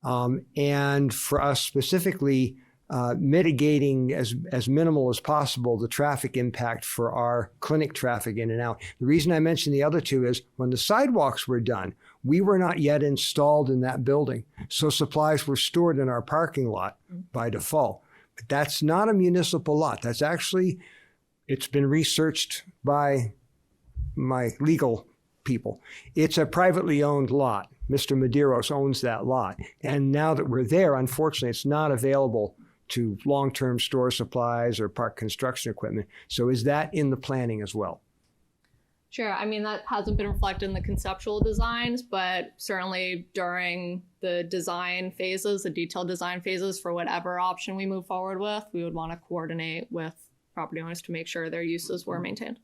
and for us specifically mitigating as minimal as possible the traffic impact for our clinic traffic in and out? The reason I mentioned the other 2 is when the sidewalks were done, we were not yet installed in that building. So supplies were stored in our parking lot by default. But that's not a municipal lot. That's actually, it's been researched by my legal people. It's a privately owned lot. Mr. Medeiros owns that lot. And now that we're there, unfortunately, it's not available to long-term store supplies or park construction equipment. So is that in the planning as well? Sure. I mean, that hasn't been reflected in the conceptual designs, but certainly during the design phases, the detailed design phases for whatever option we move forward with, we would want to coordinate with property owners to make sure their uses were maintained.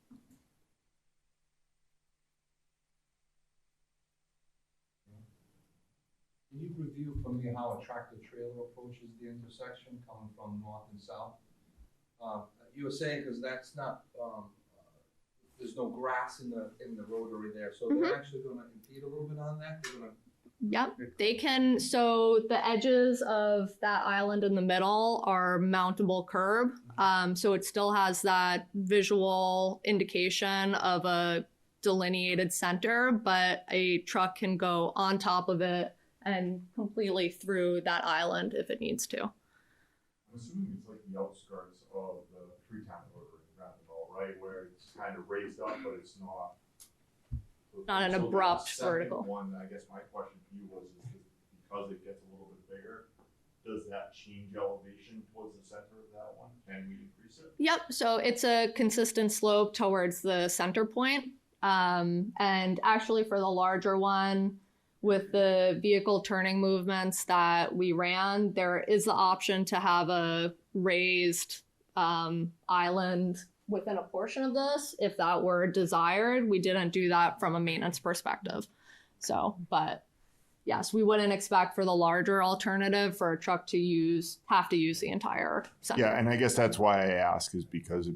Can you review for me how a tractor trailer approaches the intersection coming from north and south? You were saying, because that's not, there's no grass in the rotary there, so they're actually gonna impede a little bit on that? They're gonna. Yep, they can. So the edges of that island in the middle are mountable curb. So it still has that visual indication of a delineated center, but a truck can go on top of it and completely through that island if it needs to. I'm assuming it's like the outskirts of the Freetown rotary roundabout, right, where it's kind of raised up, but it's not. Not an So the abrupt second vertical. one, I guess my question to you was, is because it gets a little bit bigger, does that change elevation towards the center of that one? Can we increase it? Yep, so it's a consistent slope towards the center point. And actually for the larger one, with the vehicle turning movements that we ran, there is the option to have a raised island within a portion of this if that were desired. We didn't do that from a maintenance perspective. So, but yes, we wouldn't expect for the larger alternative for a truck to have to use the entire center. Yeah, and I guess that's why I ask is because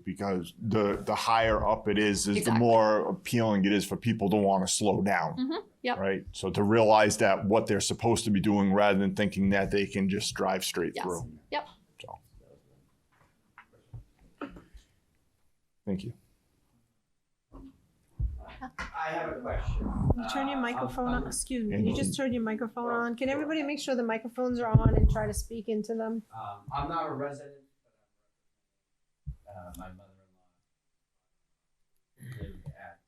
the higher up it is the Exactly. more appealing it is for people to want to slow down. Yep. Right? So to realize that what they're supposed to be doing rather than thinking that they can just drive straight Yes. through. Yep. So. Thank you. I have a question. Can you turn your microphone on? Excuse me. Can you just turn your microphone on? Can everybody make sure the microphones are on and try to speak into them? I'm not a resident, but my mother-in-law lived at.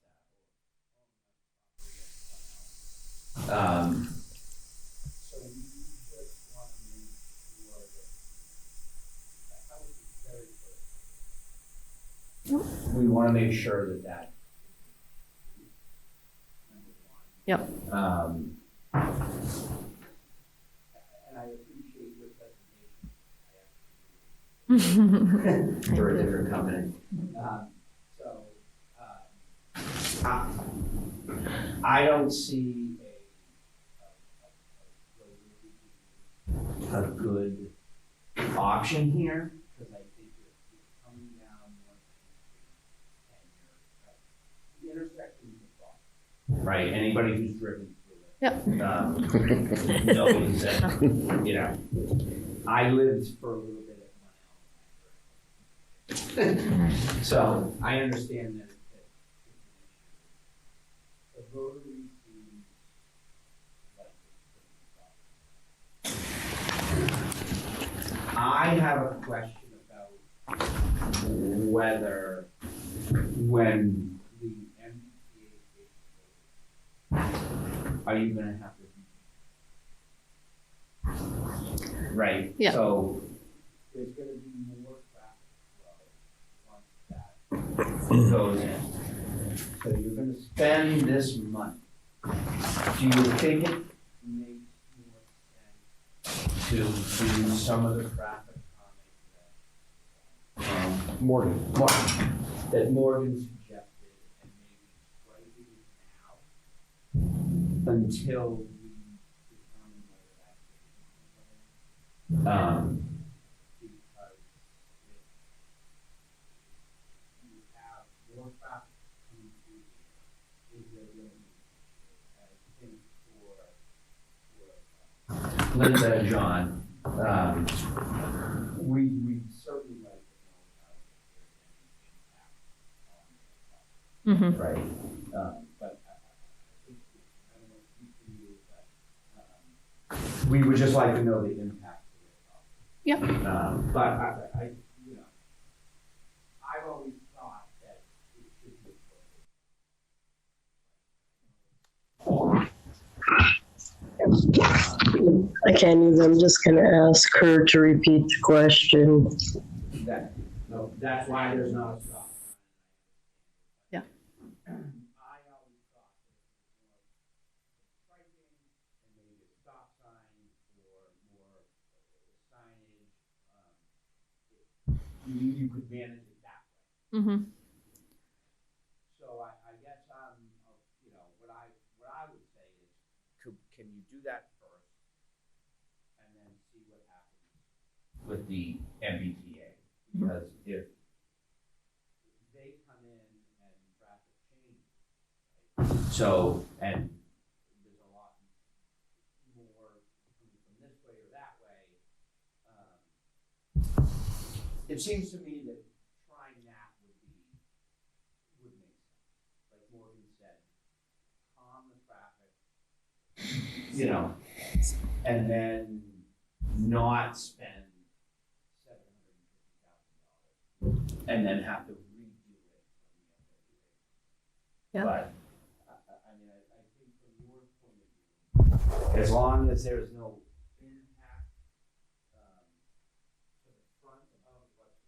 So we just want to make sure that the house is very close. We want to make sure that. Yep. And I appreciate your presentation. For a different comment. I don't see a good option here, because I think you're coming down North Main Street and the intersection is a problem. Right, anybody who's driven through it. Knows that, you know, I lived for a little bit at 1L. So I understand that the rotary seems like I have a question about whether when the MBTA are you gonna have to? Right. Yeah. So there's gonna be more traffic flow once that goes in. So you're gonna spend this money. Do you think it makes more sense to do some of the traffic calming that Morgan, that Morgan suggested, and maybe striking it now until we determine whether that's because if you have more traffic coming through here, is there really, I think for Linda and John, we certainly like to know about if there's any impact on the right? But I think, I don't know if you can use that. We would just like to know the impact. Yep. But I, you know, I've always thought that it should be. I can't even, I'm just gonna ask her to repeat the question. No, that's why there's not a stop. Yeah. you could manage it that way. Mm-hmm. So I guess you know, what I would say is, can you do that first, and then see what happens with the MBTA? Because if they come in and traffic changes, right? So, and there's a lot more coming from this way or that way, it seems to me that trying that would make sense. Like Morgan said, calm the traffic, you know, and then not spend $750,000 and then have to redo it from the Yeah. But I mean, I think from your point of view, as long as there's no impact to the front of what's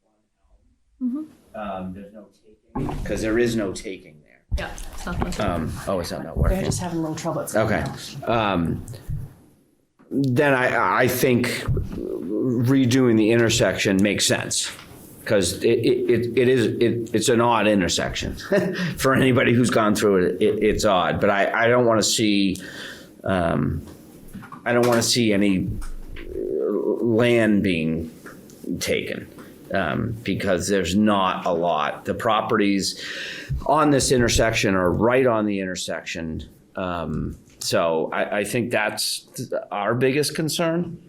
One Elm, there's no taking, because there is no taking there. Yeah, it's not much. Oh, it's not working. They're just having a little trouble. Okay. Then I think redoing the intersection makes sense, because it's an odd intersection. For anybody who's gone through it, it's odd. But I don't want to see any land being taken, because there's not a lot. The properties on this intersection are right on the intersection. So I think that's our biggest concern.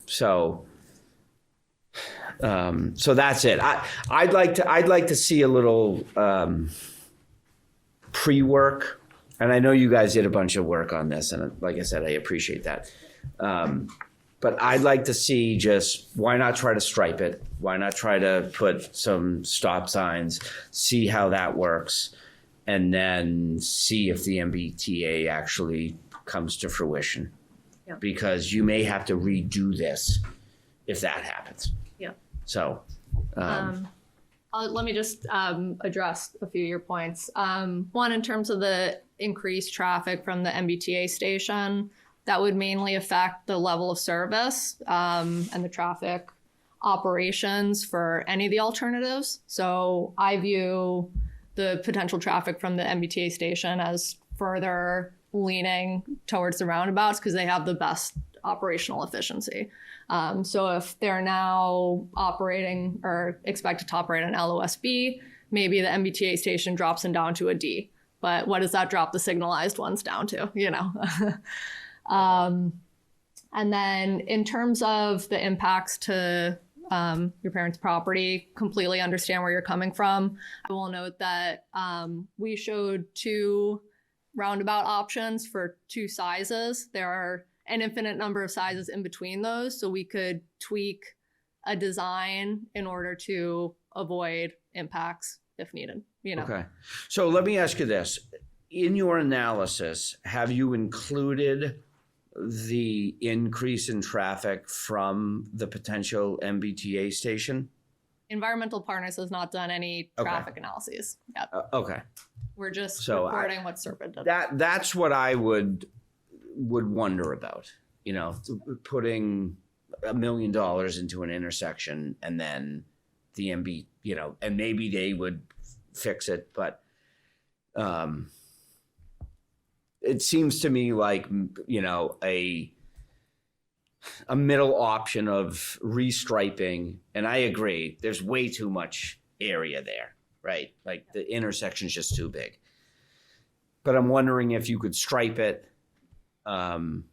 So that's it. I'd like to see a little pre-work, and I know you guys did a bunch of work on this, and like I said, I appreciate that. But I'd like to see just, why not try to stripe it? Why not try to put some stop signs, see how that works, and then see if the MBTA actually comes to fruition. Yeah. Because you may have to redo this if that happens. Yeah. So, let me just address a few of your points. One, in terms of the increased traffic from the MBTA station, that would mainly affect the level of service and the traffic operations for any of the alternatives. So I view the potential traffic from the MBTA station as further leaning towards the roundabouts, because they have the best operational efficiency. So if they're now operating or expected to operate an LOSB, maybe the MBTA station drops them down to a D. But what does that drop the signalized ones down to, you know? And then in terms of the impacts to your parents' property, completely understand where you're coming from. I will note that we showed 2 roundabout options for 2 sizes. There are an infinite number of sizes in between those, so we could tweak a design in order to avoid impacts if needed, you know. okay. So let me ask you this. In your analysis, have you included the increase in traffic from the potential MBTA station? Environmental Partners has not done any traffic analyses yet. Okay. We're just So reporting what Serpent did. That's what I would wonder about, you know, putting $1 million into an intersection and then the MB, you know, and maybe they would fix it, but it seems to me like, you know, a middle option of restriping, and I agree, there's way too much area there, right? Like the intersection's just too big. But I'm wondering if you could stripe it and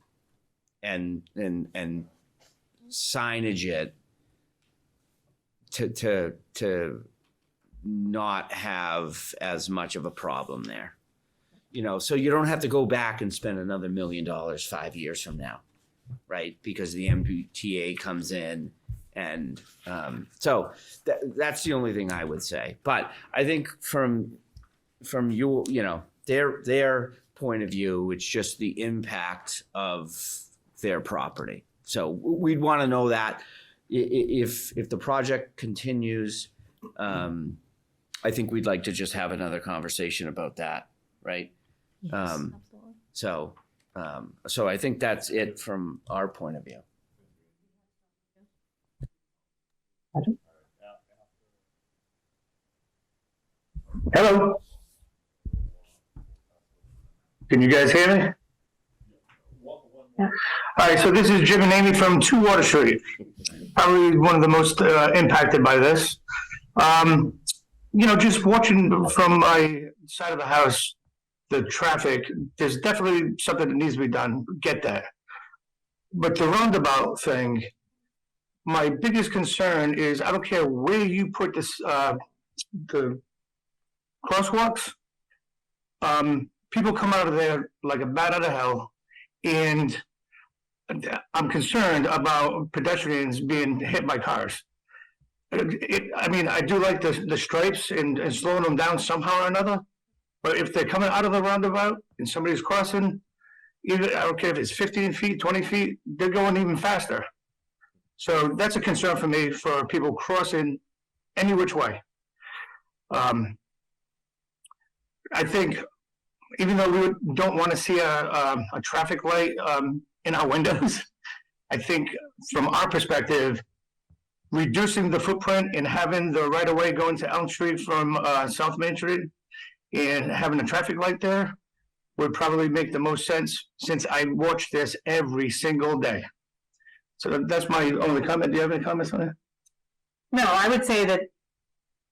signage it to not have as much of a problem there. You know, so you don't have to go back and spend another $1 million 5 years from now, right? Because the MBTA comes in, and so that's the only thing I would say. But I think from you know, their point of view, it's just the impact of their property. So we'd want to know that if the project continues. I think we'd like to just have another conversation about that, right? Yes, absolutely. So I think that's it from our point of view. Hello? Can you guys hear me? All right, so this is Jim and Amy from 2 Water Street. Probably one of the most impacted by this. Just watching from my side of the house, the traffic, there's definitely something that needs to be done, get that. But the roundabout thing, my biggest concern is I don't care where you put this, the crosswalks. People come out of there like a bat out of hell, and I'm concerned about pedestrians being hit by cars. I do like the stripes and slowing them down somehow or another, but if they're coming out of the roundabout and somebody's crossing, I don't care if it's 15 feet, 20 feet, they're going even faster. So that's a concern for me for people crossing any which way. I think even though we don't want to see a traffic light in our windows, I think from our perspective, reducing the footprint and having the right of way going to Elm Street from South Main Street and having a traffic light there would probably make the most sense since I watch this every single day. So that's my only comment. Do you have any comments on that? No, I would say that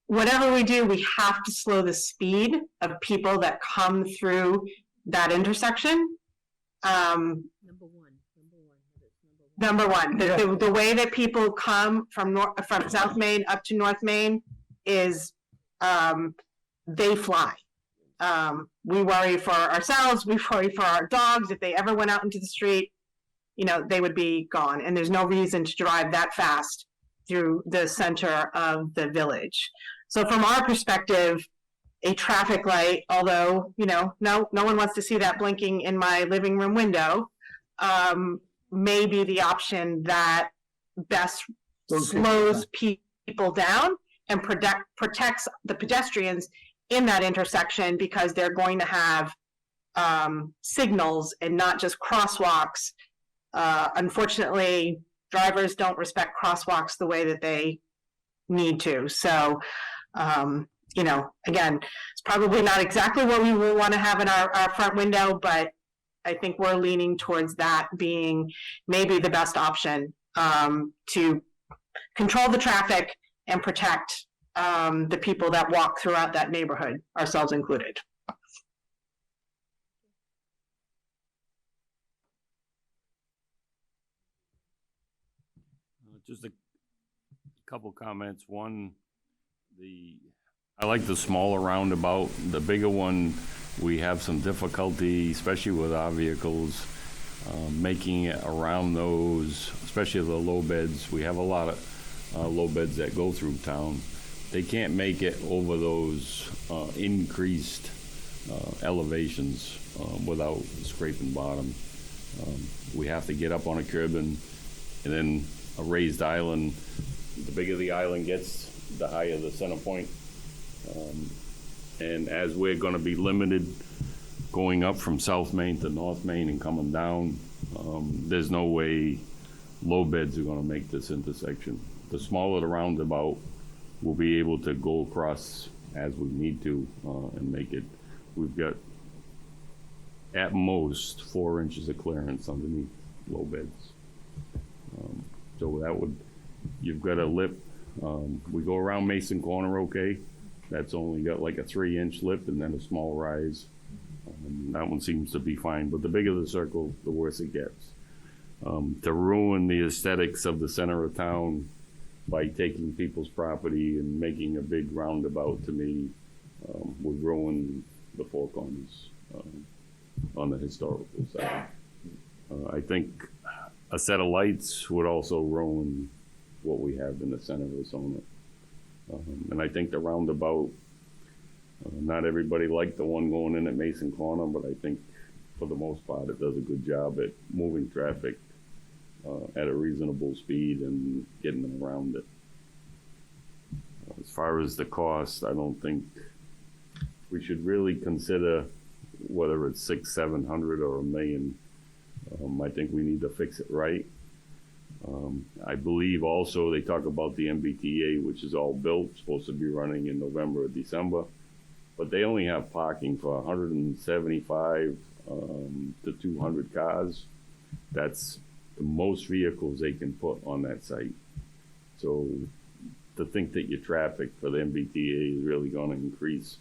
whatever we do, we have to slow the speed of people that come through that intersection. Number one, the way that people come from South Main up to North Main is they fly. We worry for ourselves, we worry for our dogs. If they ever went out into the street, they would be gone. And there's no reason to drive that fast through the center of the village. So from our perspective, a traffic light, although, no one wants to see that blinking in my living room window, may be the option that best slows people down and protects the pedestrians in that intersection, because they're going to have signals and not just crosswalks. Unfortunately, drivers don't respect crosswalks the way that they need to. So, again, it's probably not exactly what we will want to have in our front window, but I think we're leaning towards that being maybe the best option to control the traffic and protect the people that walk throughout that neighborhood, ourselves included. Just a couple comments. One, I like the smaller roundabout. The bigger one, we have some difficulty, especially with our vehicles, making it around those, especially the low beds. We have a lot of low beds that go through town. They can't make it over those increased elevations without scraping bottom. We have to get up on a curb and then a raised island. The bigger the island gets, the higher the center point. And as we're going to be limited going up from South Main to North Main and coming down, there's no way low beds are going to make this intersection. The smaller the roundabout, we'll be able to go across as we need to and make it. We've got at most 4 inches of clearance underneath low beds. So that would, you've got a lip. We go around Mason Corner, okay. That's only got like a 3-inch lip and then a small rise. That one seems to be fine, but the bigger the circle, the worse it gets. To ruin the aesthetics of the center of town by taking people's property and making a big roundabout, to me, would ruin the Four Corners on the historical side. I think a set of lights would also ruin what we have in the center of Arizona. And I think the roundabout, not everybody liked the one going in at Mason Corner, but I think for the most part it does a good job at moving traffic at a reasonable speed and getting them around it. As far as the cost, I don't think we should really consider whether it's $600,000, $700,000 or $1 million. I think we need to fix it right. I believe also they talk about the MBTA, which is all built, supposed to be running in November or December, but they only have parking for 175 to 200 cars. That's the most vehicles they can put on that site. So to think that your traffic for the MBTA is really going to increase,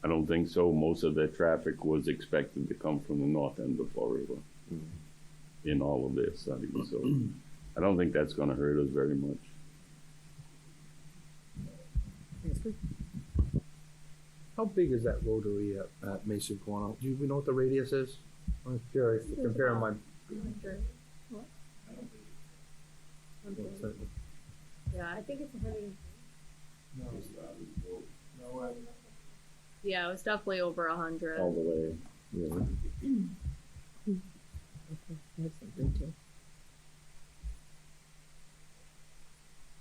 I don't think so. Most of that traffic was expected to come from the north end of Fall River in all of their studies. So I don't think that's going to hurt us very much. How big is that rotary at Mason Corner? Do we know what the radius is? I'm curious to compare my. Yeah, I think it's 100. Yeah, it was definitely over 100. All the way.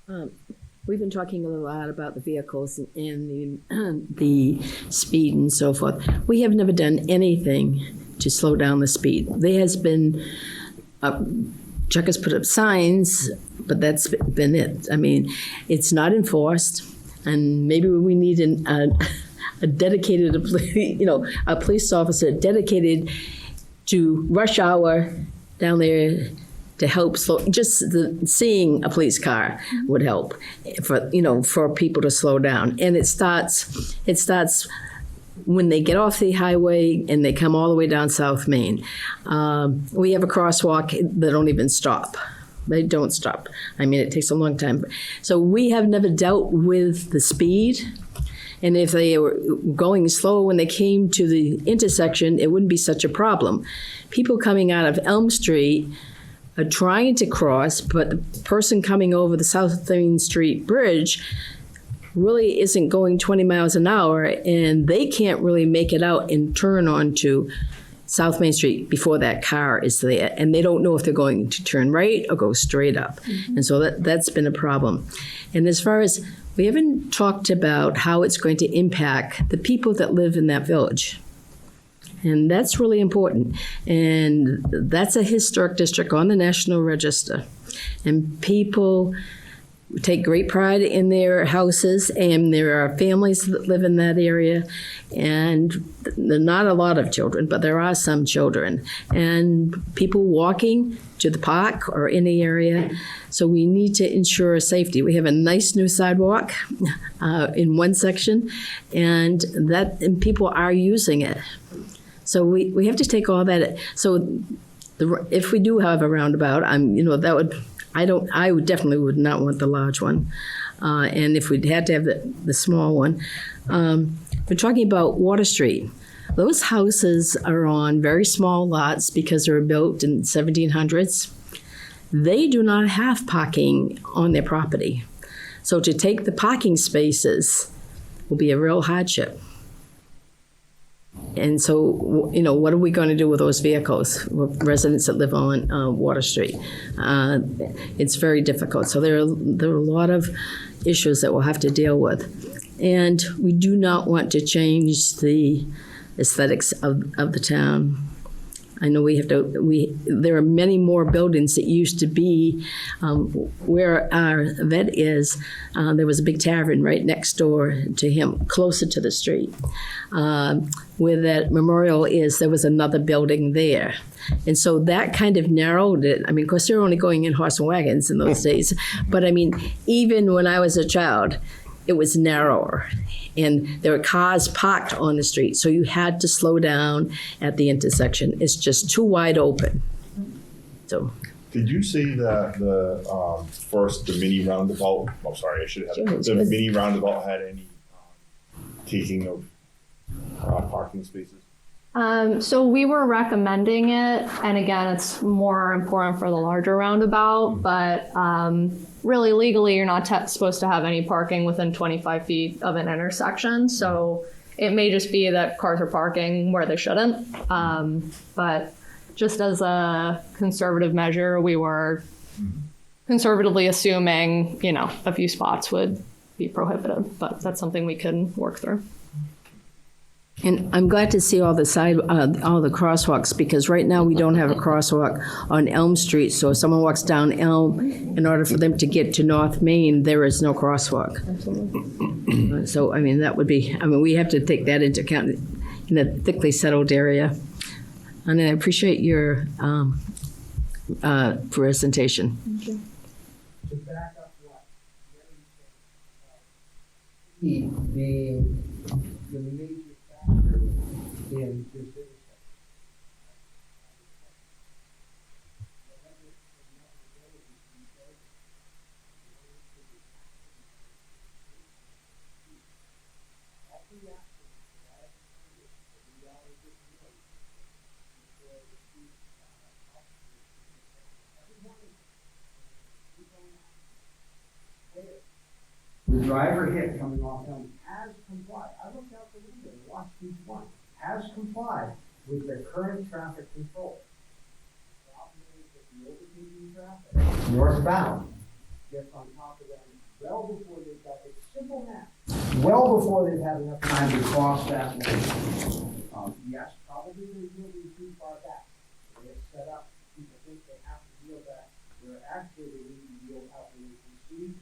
Yeah. We've been talking a lot about the vehicles and the speed and so forth. We have never done anything to slow down the speed. There has been, Chuck has put up signs, but that's been it. I mean, it's not enforced, and maybe we need a dedicated, a police officer dedicated to rush hour down there to help slow. Just seeing a police car would help for people to slow down. And it starts when they get off the highway and they come all the way down South Main. We have a crosswalk that don't even stop. They don't stop. I mean, it takes a long time. So we have never dealt with the speed. And if they were going slow when they came to the intersection, it wouldn't be such a problem. People coming out of Elm Street are trying to cross, but the person coming over the South Main Street Bridge really isn't going 20 miles an hour, and they can't really make it out and turn onto South Main Street before that car is there, and they don't know if they're going to turn right or go straight up. And so that's been a problem. And as far as, we haven't talked about how it's going to impact the people that live in that village. And that's really important. And that's a historic district on the National Register. And people take great pride in their houses, and there are families that live in that area. And there are not a lot of children, but there are some children. And people walking to the park or any area. So we need to ensure safety. We have a nice new sidewalk in one section, and people are using it. So we have to take all that. So if we do have a roundabout, I would definitely would not want the large one. And if we had to have the small one, we're talking about Water Street. Those houses are on very small lots because they were built in 1700s. They do not have parking on their property. So to take the parking spaces will be a real hardship. And so, what are we going to do with those vehicles, with residents that live on Water Street? It's very difficult. So there are a lot of issues that we'll have to deal with. And we do not want to change the aesthetics of the town. I know there are many more buildings that used to be where our vet is. There was a big tavern right next door to him, closer to the street. Where that memorial is, there was another building there. And so that kind of narrowed it. I mean, of course, they were only going in horse and wagons in those days. But I mean, even when I was a child, it was narrower. And there were cars parked on the street. So you had to slow down at the intersection. It's just too wide open. So. Did you see that the mini roundabout, I'm sorry, I should have, the mini roundabout had any taking of parking spaces? So we were recommending it, and again, it's more important for the larger roundabout, but really legally, you're not supposed to have any parking within 25 feet of an intersection. So it may just be that cars are parking where they shouldn't. But just as a conservative measure, we were conservatively assuming, a few spots would be prohibited, but that's something we can work through. And I'm glad to see all the all the crosswalks, because right now we don't have a crosswalk on Elm Street. So if someone walks down Elm, in order for them to get to North Main, there is no crosswalk. So, I mean, that would be, I mean, we have to take that into account in a thickly settled area. And I appreciate your presentation. To back up what being the major factor in this intersection. The driver hit coming off Elm has complied. I looked out the window and watched each one. Has complied with the current traffic control. Northbound gets on top of them well before they've got a simple math. Well before they've had enough time to cross that line. Yes, probably they're yielding too far back. They're set up. People think they have to yield back. Where actually they need to yield out when they can see.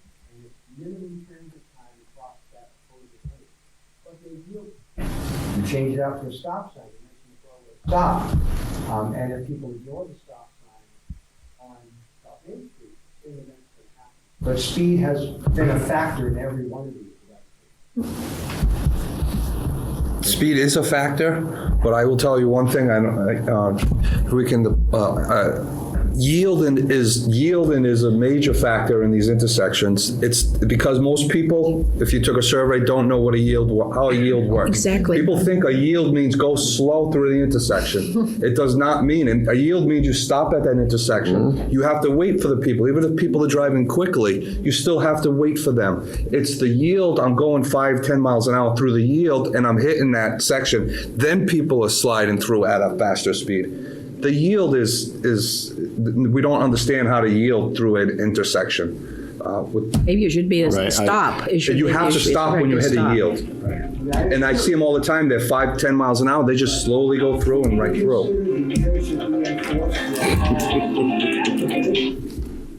Minimum transit time across that opposing lane. But they yield. You change it out to a stop sign, it makes them throw a stop. And if people ignore the stop sign on South Main Street, same events can happen. But speed has been a factor in every one of these. Speed is a factor, but I will tell you one thing. Yielding is a major factor in these intersections. It's because most people, if you took a survey, don't know how a yield works. Exactly. People think a yield means go slow through the intersection. It does not mean. And a yield means you stop at that intersection. You have to wait for the people. Even if people are driving quickly, you still have to wait for them. It's the yield. I'm going 5-10 miles an hour through the yield, and I'm hitting that section. Then people are sliding through at a faster speed. The yield is we don't understand how to yield through an intersection. Maybe it should be a stop. You have to stop when you hit a yield. And I see them all the time. They're 5-10 miles an hour. They just slowly go through and right through.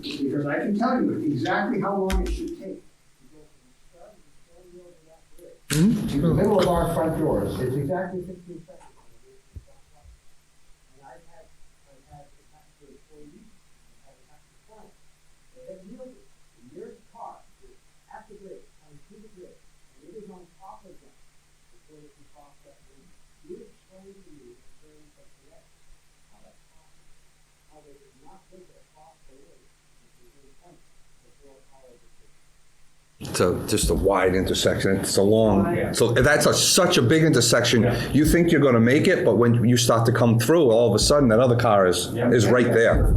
Because I can tell you exactly how long it should take to go from the start of the bridge to the middle of our front doors. It's exactly 15 seconds. It's just a wide intersection. It's a long, so that's such a big intersection. You think you're going to make it, but when you start to come through, all of a sudden that other car is right there.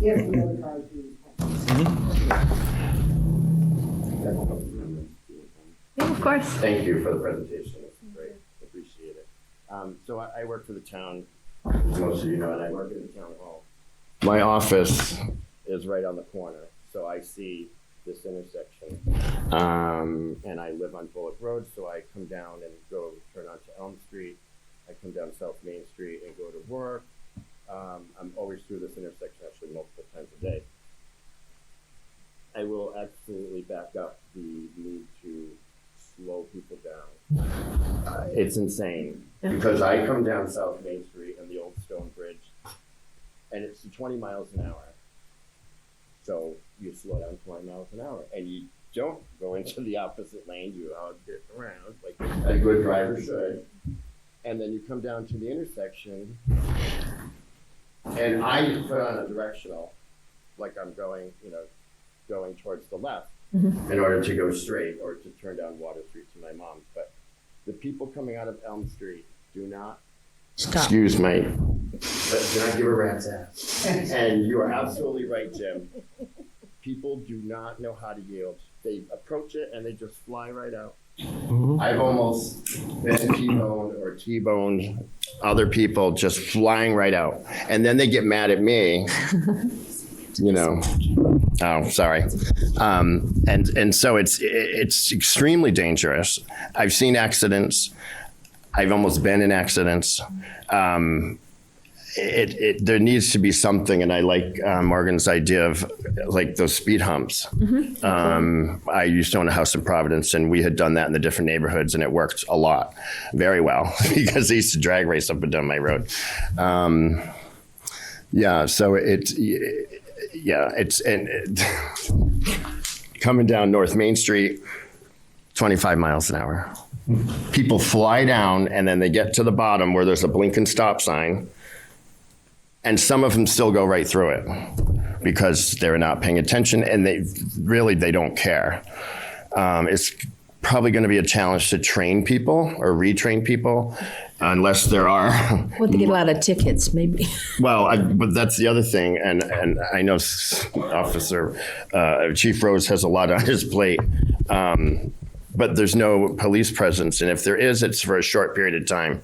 Yeah, of course. Thank you for the presentation. It's great. Appreciate it. So I work for the town, as most of you know, and I work in the town hall. My office is right on the corner, so I see this intersection. And I live on Bullock Road, so I come down and turn onto Elm Street. I come down South Main Street and go to work. I'm always through this intersection actually multiple times a day. I will absolutely back up the need to slow people down. It's insane because I come down South Main Street and the old stone bridge and it's 20 miles an hour. So you slow down 20 miles an hour and you don't go into the opposite lane, you get around like a good driver should. And then you come down to the intersection and I put on a directional, like I'm going, going towards the left in order to go straight or to turn down Water Street to my mom's. But the people coming out of Elm Street do not, excuse me, but do not give a rat's ass. And you are absolutely right, Jim. People do not know how to yield. They approach it and they just fly right out. I've almost been T-boned or T-boned other people just flying right out. And then they get mad at me. Oh, sorry. And so it's extremely dangerous. I've seen accidents. I've almost been in accidents. There needs to be something, and I like Morgan's idea of like those speed humps. I used to own a house in Providence, and we had done that in the different neighborhoods, and it worked a lot, very well, because they used to drag race up and down my road. So coming down North Main Street, 25 miles an hour. People fly down, and then they get to the bottom where there's a blinking stop sign. And some of them still go right through it because they're not paying attention, and they don't care. It's probably going to be a challenge to train people or retrain people, unless there are. Well, they get a lot of tickets, maybe. Well, but that's the other thing, and I know Chief Rose has a lot on his plate, but there's no police presence, and if there is, it's for a short period of time.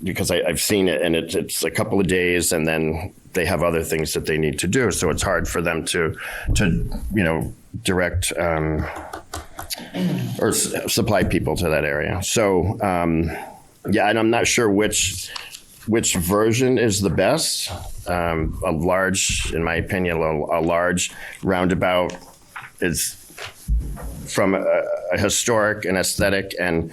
Because I've seen it, and it's a couple of days, and then they have other things that they need to do. So it's hard for them to direct or supply people to that area. So and I'm not sure which version is the best. In my opinion, a large roundabout is from a historic and aesthetic and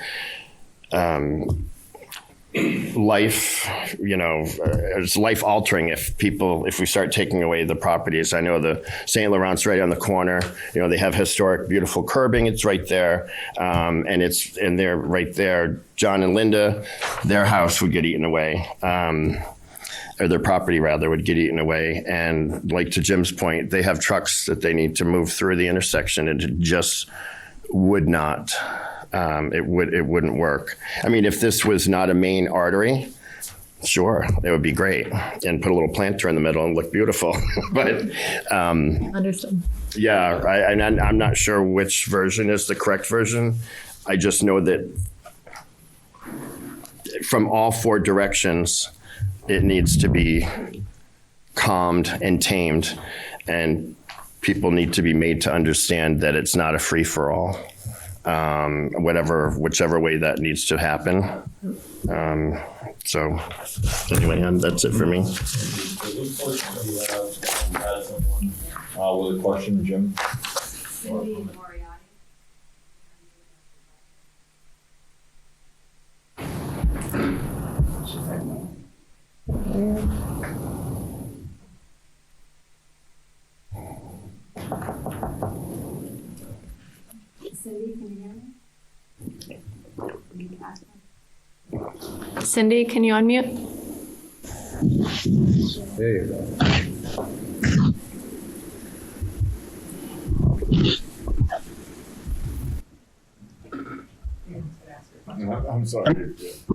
life, it's life altering if we start taking away the properties. I know the St. Laurent's right on the corner, they have historic, beautiful curbing. It's right there. And they're right there. John and Linda, their house would get eaten away. Or their property rather would get eaten away. And like to Jim's point, they have trucks that they need to move through the intersection, and it just would not. It wouldn't work. I mean, if this was not a main artery, sure, it would be great, and put a little planter in the middle and look beautiful. But Understood. Yeah, I'm not sure which version is the correct version. I just know that from all four directions, it needs to be calmed and tamed, and people need to be made to understand that it's not a free-for-all. Whichever way that needs to happen. So anyway, that's it for me. With a question, Jim? Cindy, can you unmute? There you go. I'm sorry.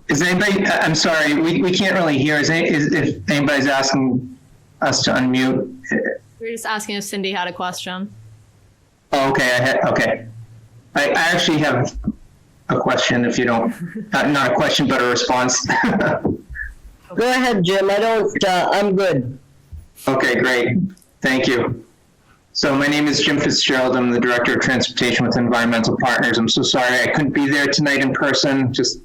Is anybody, I'm sorry, we can't really hear. If anybody's asking us to unmute. We were just asking if Cindy had a question. Oh, okay, okay. I actually have a question, if you don't, not a question, but a response. Go ahead, Jim. I'm good. Okay, great. Thank you. So my name is Jim Fitzgerald. I'm the Director of Transportation with Environmental Partners. I'm so sorry I couldn't be there tonight in person, just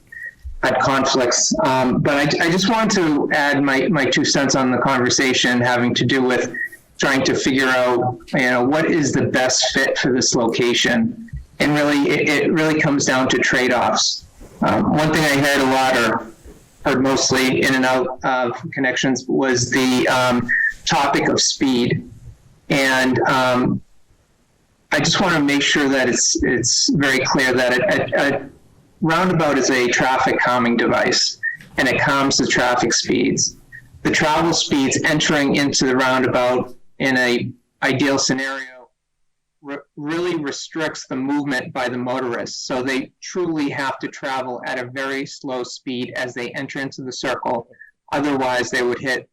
had conflicts. But I just wanted to add my 2 cents on the conversation having to do with trying to figure out, what is the best fit for this location. And really, it really comes down to trade-offs. One thing I heard a lot, or heard mostly in and out of connections, was the topic of speed. And I just want to make sure that it's very clear that a roundabout is a traffic calming device, and it calms the traffic speeds. The travel speeds entering into the roundabout in an ideal scenario really restricts the movement by the motorists. So they truly have to travel at a very slow speed as they enter into the circle. Otherwise, they would hit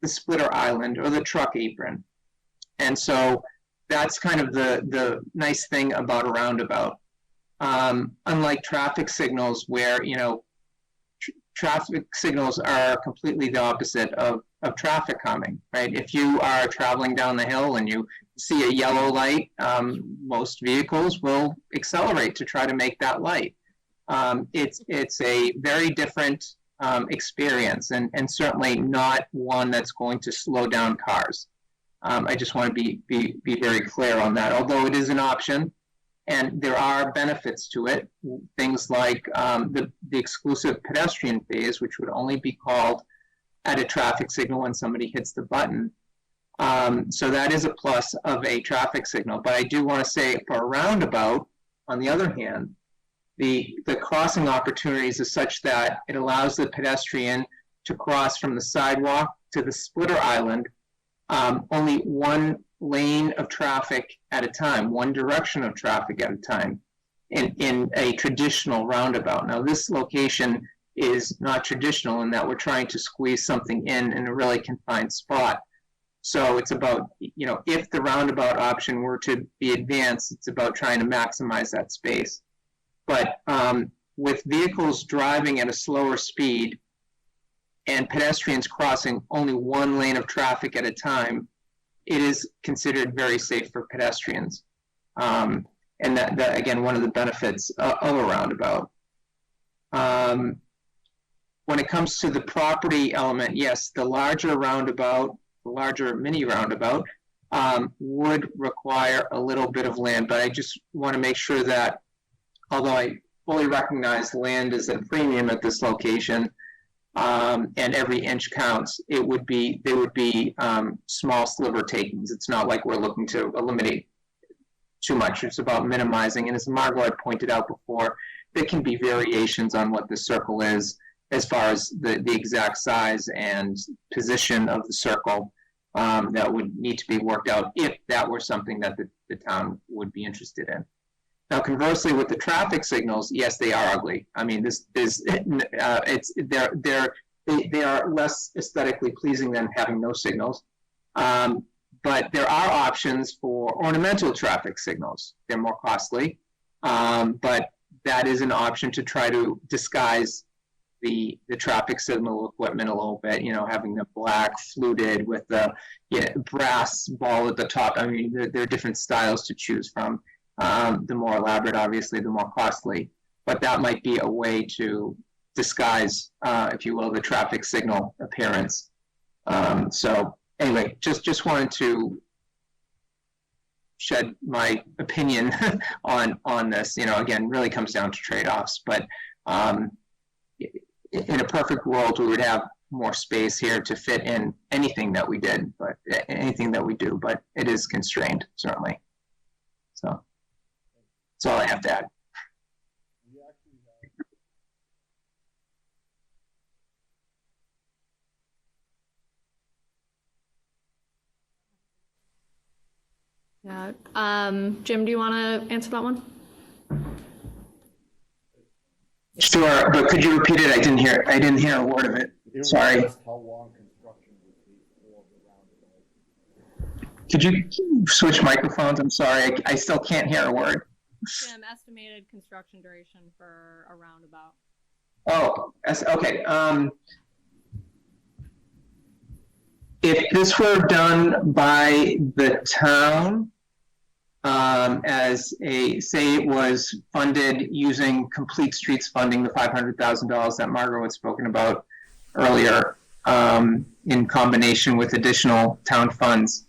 the splitter island or the truck apron. And so that's kind of the nice thing about a roundabout. Unlike traffic signals where, traffic signals are completely the opposite of traffic calming, right? If you are traveling down the hill and you see a yellow light, most vehicles will accelerate to try to make that light. It's a very different experience, and certainly not one that's going to slow down cars. I just want to be very clear on that. Although it is an option, and there are benefits to it, things like the exclusive pedestrian phase, which would only be called at a traffic signal when somebody hits the button. So that is a plus of a traffic signal. But I do want to say for a roundabout, on the other hand, the crossing opportunities is such that it allows the pedestrian to cross from the sidewalk to the splitter island only one lane of traffic at a time, one direction of traffic at a time in a traditional roundabout. Now, this location is not traditional in that we're trying to squeeze something in a really confined spot. So it's about, if the roundabout option were to be advanced, it's about trying to maximize that space. But with vehicles driving at a slower speed and pedestrians crossing only one lane of traffic at a time, it is considered very safe for pedestrians. And that again, one of the benefits of a roundabout. When it comes to the property element, yes, the larger roundabout, the larger mini roundabout, would require a little bit of land, but I just want to make sure that, although I fully recognize land is at a premium at this location, and every inch counts, they would be small sliver takings. It's not like we're looking to eliminate too much. It's about minimizing. And as Margot had pointed out before, there can be variations on what the circle is as far as the exact size and position of the circle that would need to be worked out if that were something that the town would be interested in. Now, conversely, with the traffic signals, yes, they are ugly. I mean, they are less aesthetically pleasing than having no signals. But there are options for ornamental traffic signals. They're more costly, but that is an option to try to disguise the traffic signal equipment a little bit. Having the black fluted with the brass ball at the top. I mean, there are different styles to choose from. The more elaborate, obviously, the more costly. But that might be a way to disguise, if you will, the traffic signal appearance. So anyway, just wanted to shed my opinion on this. Again, really comes down to trade-offs. But in a perfect world, we would have more space here to fit in anything that we did, but anything that we do. But it is constrained, certainly. So. That's all I have to add. Yeah. Jim, do you want to answer that one? Sure, but could you repeat it? I didn't hear a word of it. Sorry. How long construction would be for the roundabout? Could you switch microphones? I'm sorry. I still can't hear a word. Jim, estimated construction duration for a roundabout. Oh, okay. If this were done by the town, say it was funded using Complete Streets funding, the $500,000 that Margaret had spoken about earlier, in combination with additional town funds,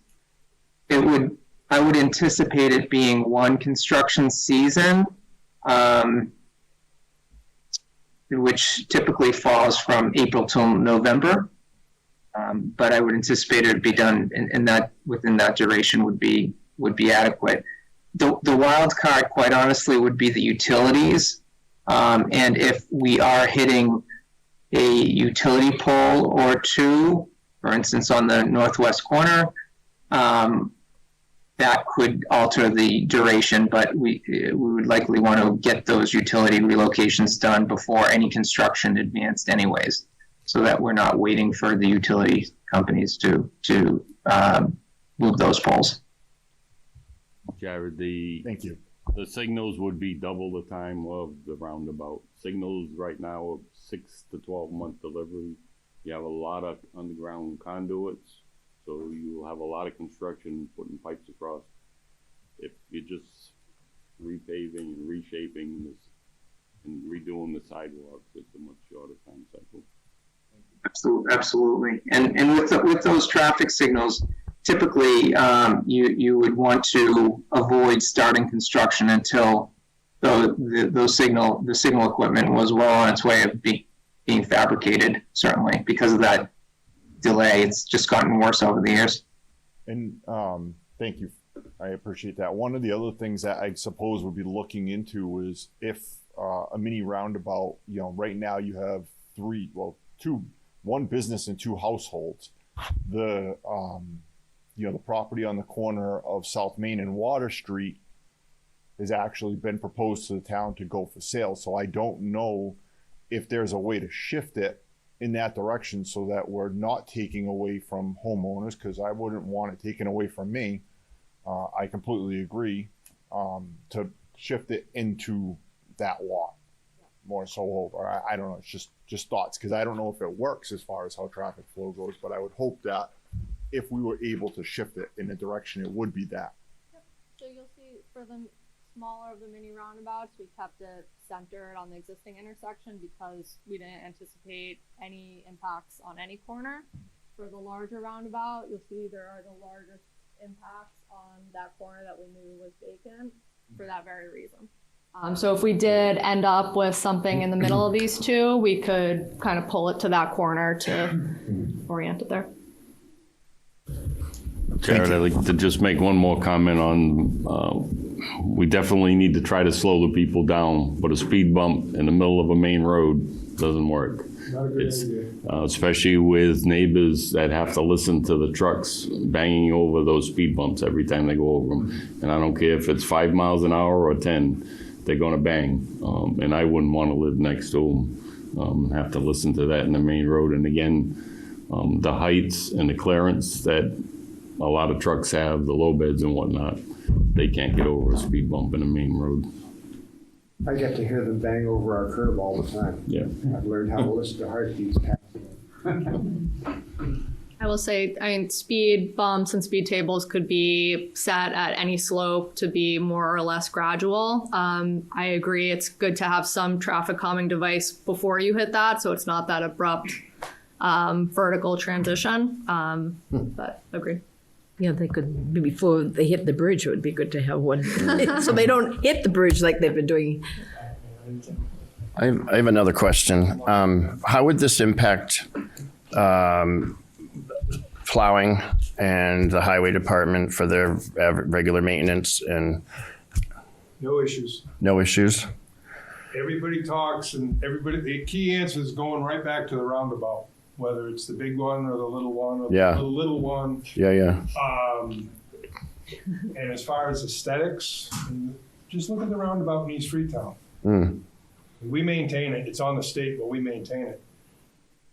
I would anticipate it being one construction season, which typically falls from April till November. But I would anticipate it would be done within that duration would be adequate. The wild card, quite honestly, would be the utilities. And if we are hitting a utility pole or two, for instance, on the northwest corner, that could alter the duration, but we would likely want to get those utility relocations done before any construction advanced anyways, so that we're not waiting for the utility companies to move those poles. Jared, Thank you. the signals would be double the time of the roundabout. Signals right now of 6 to 12 month delivery. You have a lot of underground conduits. So you have a lot of construction putting pipes across. If you're just repaving and reshaping this and redoing the sidewalks, it's a much shorter time cycle. Absolutely. And with those traffic signals, typically, you would want to avoid starting construction until the signal equipment was well on its way of being fabricated, certainly, because of that delay. It's just gotten worse over the years. And thank you. I appreciate that. One of the other things that I suppose we'll be looking into is if a mini roundabout, right now you have one business and 2 households. The the property on the corner of South Main and Water Street has actually been proposed to the town to go for sale. So I don't know if there's a way to shift it in that direction so that we're not taking away from homeowners, because I wouldn't want it taken away from me. I completely agree, to shift it into that lot more so over. I don't know, it's just thoughts, because I don't know if it works as far as how traffic flow goes, but I would hope that if we were able to shift it in a direction, it would be that. Yep. So you'll see for the smaller of the mini roundabouts, we kept it centered on the existing intersection because we didn't anticipate any impacts on any corner. For the larger roundabout, you'll see there are the largest impacts on that corner that we knew was vacant for that very reason. So if we did end up with something in the middle of these two, we could kind of pull it to that corner to orient it there. Jared, I'd like to just make one more comment on, we definitely need to try to slow the people down, but a speed bump in the middle of a main road doesn't work. It's, especially with neighbors that have to listen to the trucks banging over those speed bumps every time they go over them. And I don't care if it's 5 miles an hour or 10, they're gonna bang. And I wouldn't wanna live next to them, have to listen to that in the main road. And again, the heights and the clearance that a lot of trucks have, the low beds and whatnot, they can't get over a speed bump in the main road. I get to hear them bang over our curb all the time. Yeah. I've learned how to listen to heartbeats passing. I will say, speed bumps and speed tables could be set at any slope to be more or less gradual. I agree, it's good to have some traffic calming device before you hit that, so it's not that abrupt vertical transition, but agree. Yeah, they could, before they hit the bridge, it would be good to have one, so they don't hit the bridge like they've been doing. I have another question. How would this impact plowing and the highway department for their regular maintenance and? No issues. No issues? Everybody talks and the key answer is going right back to the roundabout, whether it's the big one or the little one or the little one. Yeah. And as far as aesthetics, just look at the roundabout in East Freetown. We maintain it. It's on the state, but we maintain it.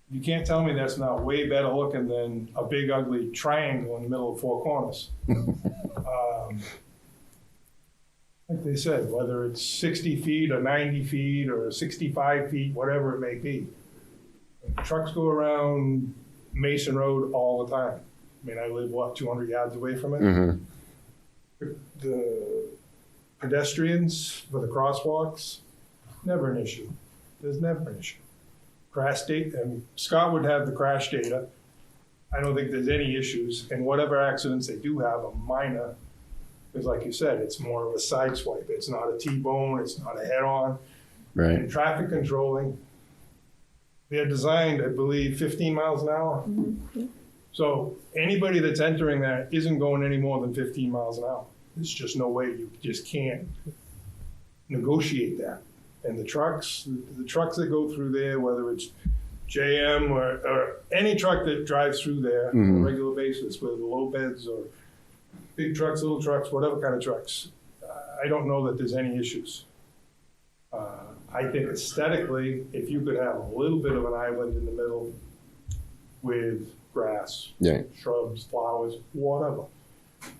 You can't tell me that's not way better looking than a big ugly triangle in the middle of 4 corners. Like they said, whether it's 60 feet or 90 feet or 65 feet, whatever it may be. Trucks go around Mason Road all the time. I mean, I live, 200 yards away from it? The pedestrians for the crosswalks, never an issue. There's never an issue. Crash data, and Scott would have the crash data. I don't think there's any issues, and whatever accidents they do have are minor, because like you said, it's more of a side swipe. It's not a T-bone, it's not a head-on. Right. And traffic controlling, they're designed, I believe, 15 miles an hour. So anybody that's entering that isn't going any more than 15 miles an hour. There's just no way, you just can't negotiate that. And the trucks that go through there, whether it's JM or any truck that drives through there on a regular basis, whether the low beds or big trucks, little trucks, whatever kind of trucks, I don't know that there's any issues. I think aesthetically, if you could have a little bit of an island in the middle with grass, shrubs, flowers, whatever,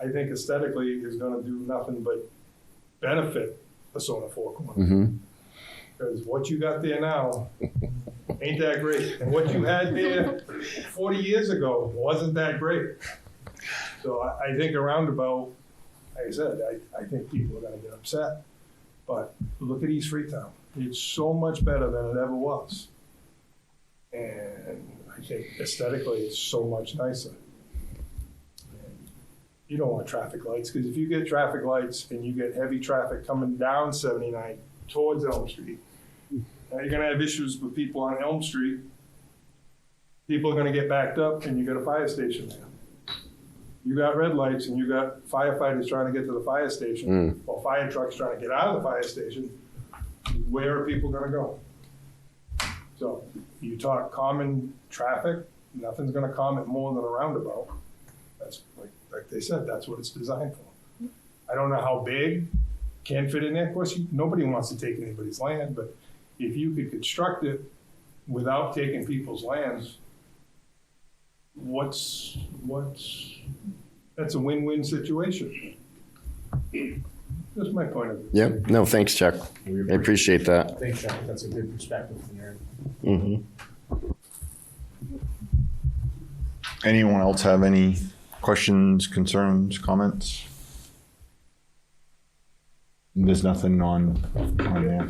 I think aesthetically is going to do nothing but benefit the Sona Four Corners. Because what you got there now ain't that great. And what you had there 40 years ago wasn't that great. So I think a roundabout, like I said, I think people are going to get upset. But look at East Freetown. It's so much better than it ever was. And I think aesthetically, it's so much nicer. You don't want traffic lights, because if you get traffic lights and you get heavy traffic coming down 79 towards Elm Street, now you're gonna have issues with people on Elm Street. People are gonna get backed up and you got a fire station there. You got red lights and you got firefighters trying to get to the fire station, or fire trucks trying to get out of the fire station. Where are people gonna go? So you talk common traffic, nothing's gonna calm it more than a roundabout. That's like they said, that's what it's designed for. I don't know how big can fit in there. Of course, nobody wants to take anybody's land, but if you could construct it without taking people's lands, that's a win-win situation. That's my point of view. Yep. No, thanks, Chuck. I appreciate that. Thanks, Chuck. That's a good perspective from your Mm-hmm. end. Anyone else have any questions, concerns, comments? There's nothing on there.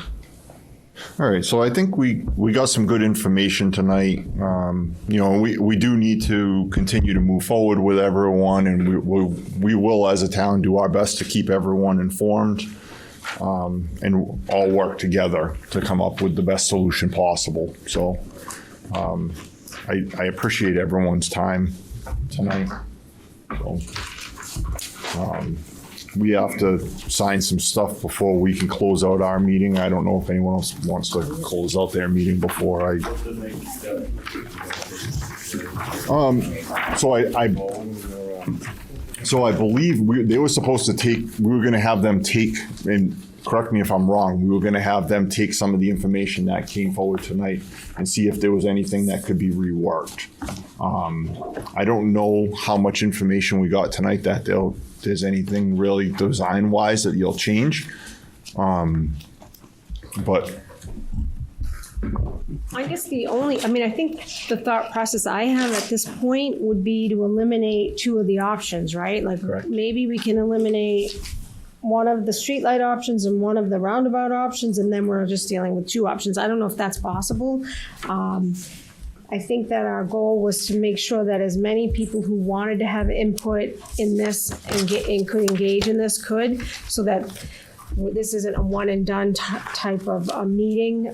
All right, so I think we got some good information tonight. You know, we do need to continue to move forward with everyone, and we will, as a town, do our best to keep everyone informed, and all work together to come up with the best solution possible. So I appreciate everyone's time tonight. So, we have to sign some stuff before we can close out our meeting. I don't know if anyone else wants to close out their meeting before I. So I believe they were supposed to take. We were going to have them take, and correct me if I'm wrong. We were going to have them take some of the information that came forward tonight and see if there was anything that could be reworked. I don't know how much information we got tonight that there's anything really design-wise that you'll change. But I guess I think the thought process I have at this point would be to eliminate two of the options, right? Like maybe we can eliminate one of the streetlight options and one of the roundabout options, and then we're just dealing with two options. I don't know if that's possible. I think that our goal was to make sure that as many people who wanted to have input in this and could engage in this could, so that this isn't a one and done type of a meeting,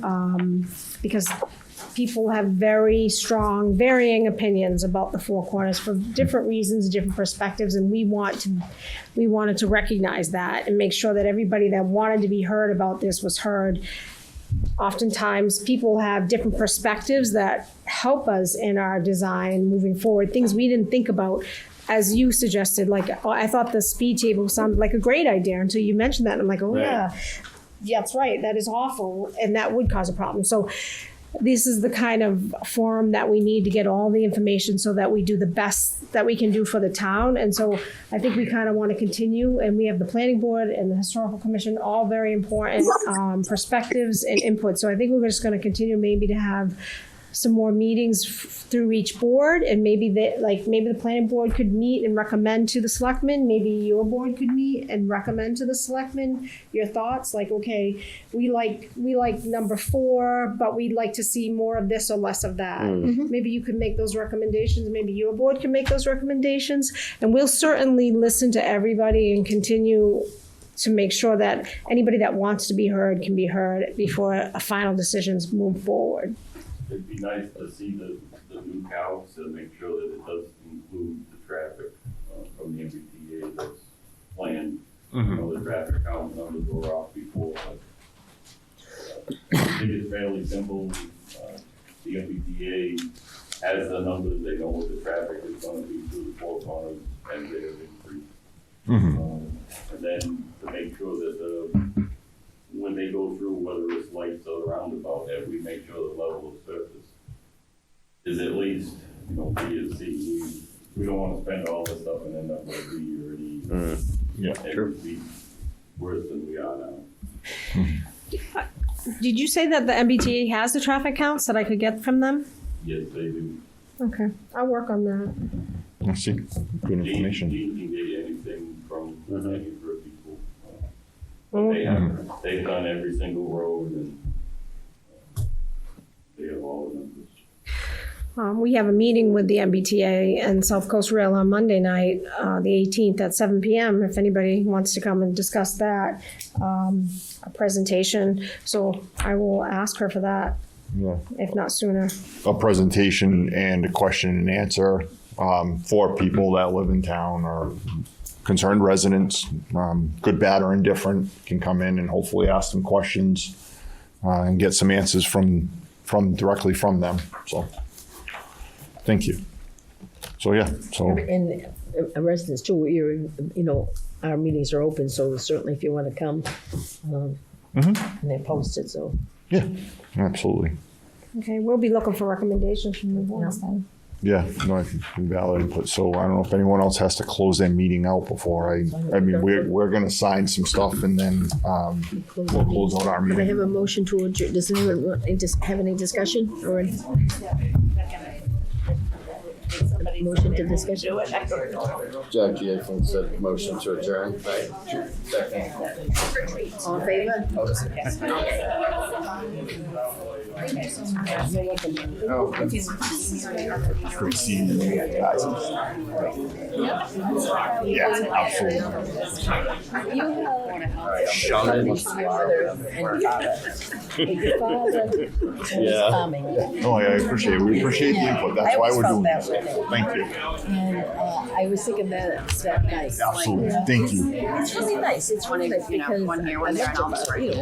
because people have very strong, varying opinions about the Four Corners for different reasons, different perspectives, and we wanted to recognize that and make sure that everybody that wanted to be heard about this was heard. Oftentimes, people have different perspectives that help us in our design moving forward, things we didn't think about. As you suggested, like, I thought the speed table sounded like a great idea until you mentioned that. And I'm like, oh, yeah, that's right. That is awful. And that would cause a problem. So this is the kind of forum that we need to get all the information so that we do the best that we can do for the town. And so I think we kind of want to continue, and we have the planning board and the historical commission, all very important perspectives and input. So I think we're just going to continue maybe to have some more meetings through each board, and maybe the planning board could meet and recommend to the selectmen. Maybe your board could meet and recommend to the selectmen your thoughts. Like, okay, we like number 4, but we'd like to see more of this or less of that. Maybe you could make those recommendations. Maybe your board can make those recommendations, and we'll certainly listen to everybody and continue to make sure that anybody that wants to be heard can be heard before a final decisions move forward. It'd be nice to see the new counts and make sure that it does include the traffic from the MBTA that's planned. You know, the traffic count numbers were off before. I think it's fairly simple. The MBTA has the numbers. They know what the traffic is going to be through the Four Corners and their increase. And then to make sure that when they go through, whether it's lights or roundabout, that we make sure the level of surface is at least, B or C. We don't want to spend all this stuff and end up with a B or an E. It would be worse than we are now. Did you say that the MBTA has the traffic counts that I could get from them? Yes, they do. Okay, I'll work on that. I see. Good information. Dean can get you anything from any group of people. They've done every single road, and We have a meeting with the MBTA and South Coast Rail on Monday night, the 18th at 7 p.m. If anybody wants to come and discuss that, a presentation. So I will ask her for that, Yeah. if not sooner. A presentation and a question and answer for people that live in town or concerned residents, good, bad, or indifferent, can come in and hopefully ask them questions and get some answers from directly from them. So, thank you. So yeah, so And residents too, our meetings are open, so certainly if you want to come, and they're posted, so. yeah, absolutely. Okay, we'll be looking for recommendations from the board then. Yeah, no, I think valid input. So I don't know if anyone else has to close their meeting out before I mean, we're gonna sign some stuff and then we'll close out our Could I meeting. have a motion to adjourn? Does anyone want to just have any discussion or any? Motion to discussion? Jackie, I think said motion to adjourn, right? Second. All in favor? Great seeing you guys. Yeah, absolutely. Yeah. No, I appreciate it. We appreciate the input. That's why we're doing this. Thank you. And I was thinking that's nice. Absolutely. Thank you. It's really nice. It's really nice because one here, one there, and I'll just write it.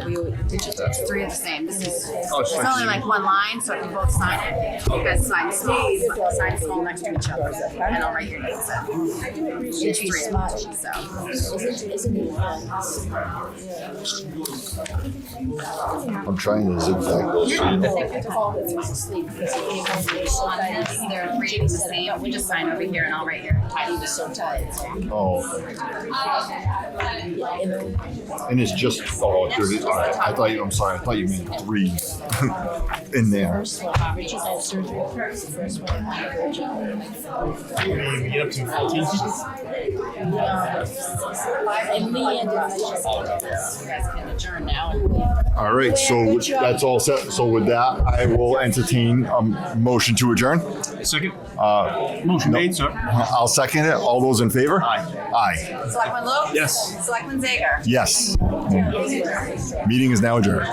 It's three of the same. This is, Oh, it's only like one line, so if you both sign it, you guys sign small next to each other, and I'll write your names in. I do appreciate It's you three of smart. them, so. Isn't it fun? I'm trying to zigzag those. I think Paul was asleep because he came home and he was so On tired. this, they're rated the same. You just sign over here, and I'll write your title. He was so tired. Oh, You know, and it's just, all right. I'm sorry, I thought you meant three in there. first one, Richard had surgery first. The first one. Get up to 14. And Lee ended up just. You guys can adjourn now. All right, so that's all set. So with that, I will entertain a motion to adjourn. Second. Motion made, sir. I'll second it. All those in favor? Aye. Aye. Selectman Lopes? Yes. Selectman Zager? Yes. Meeting is now adjourned.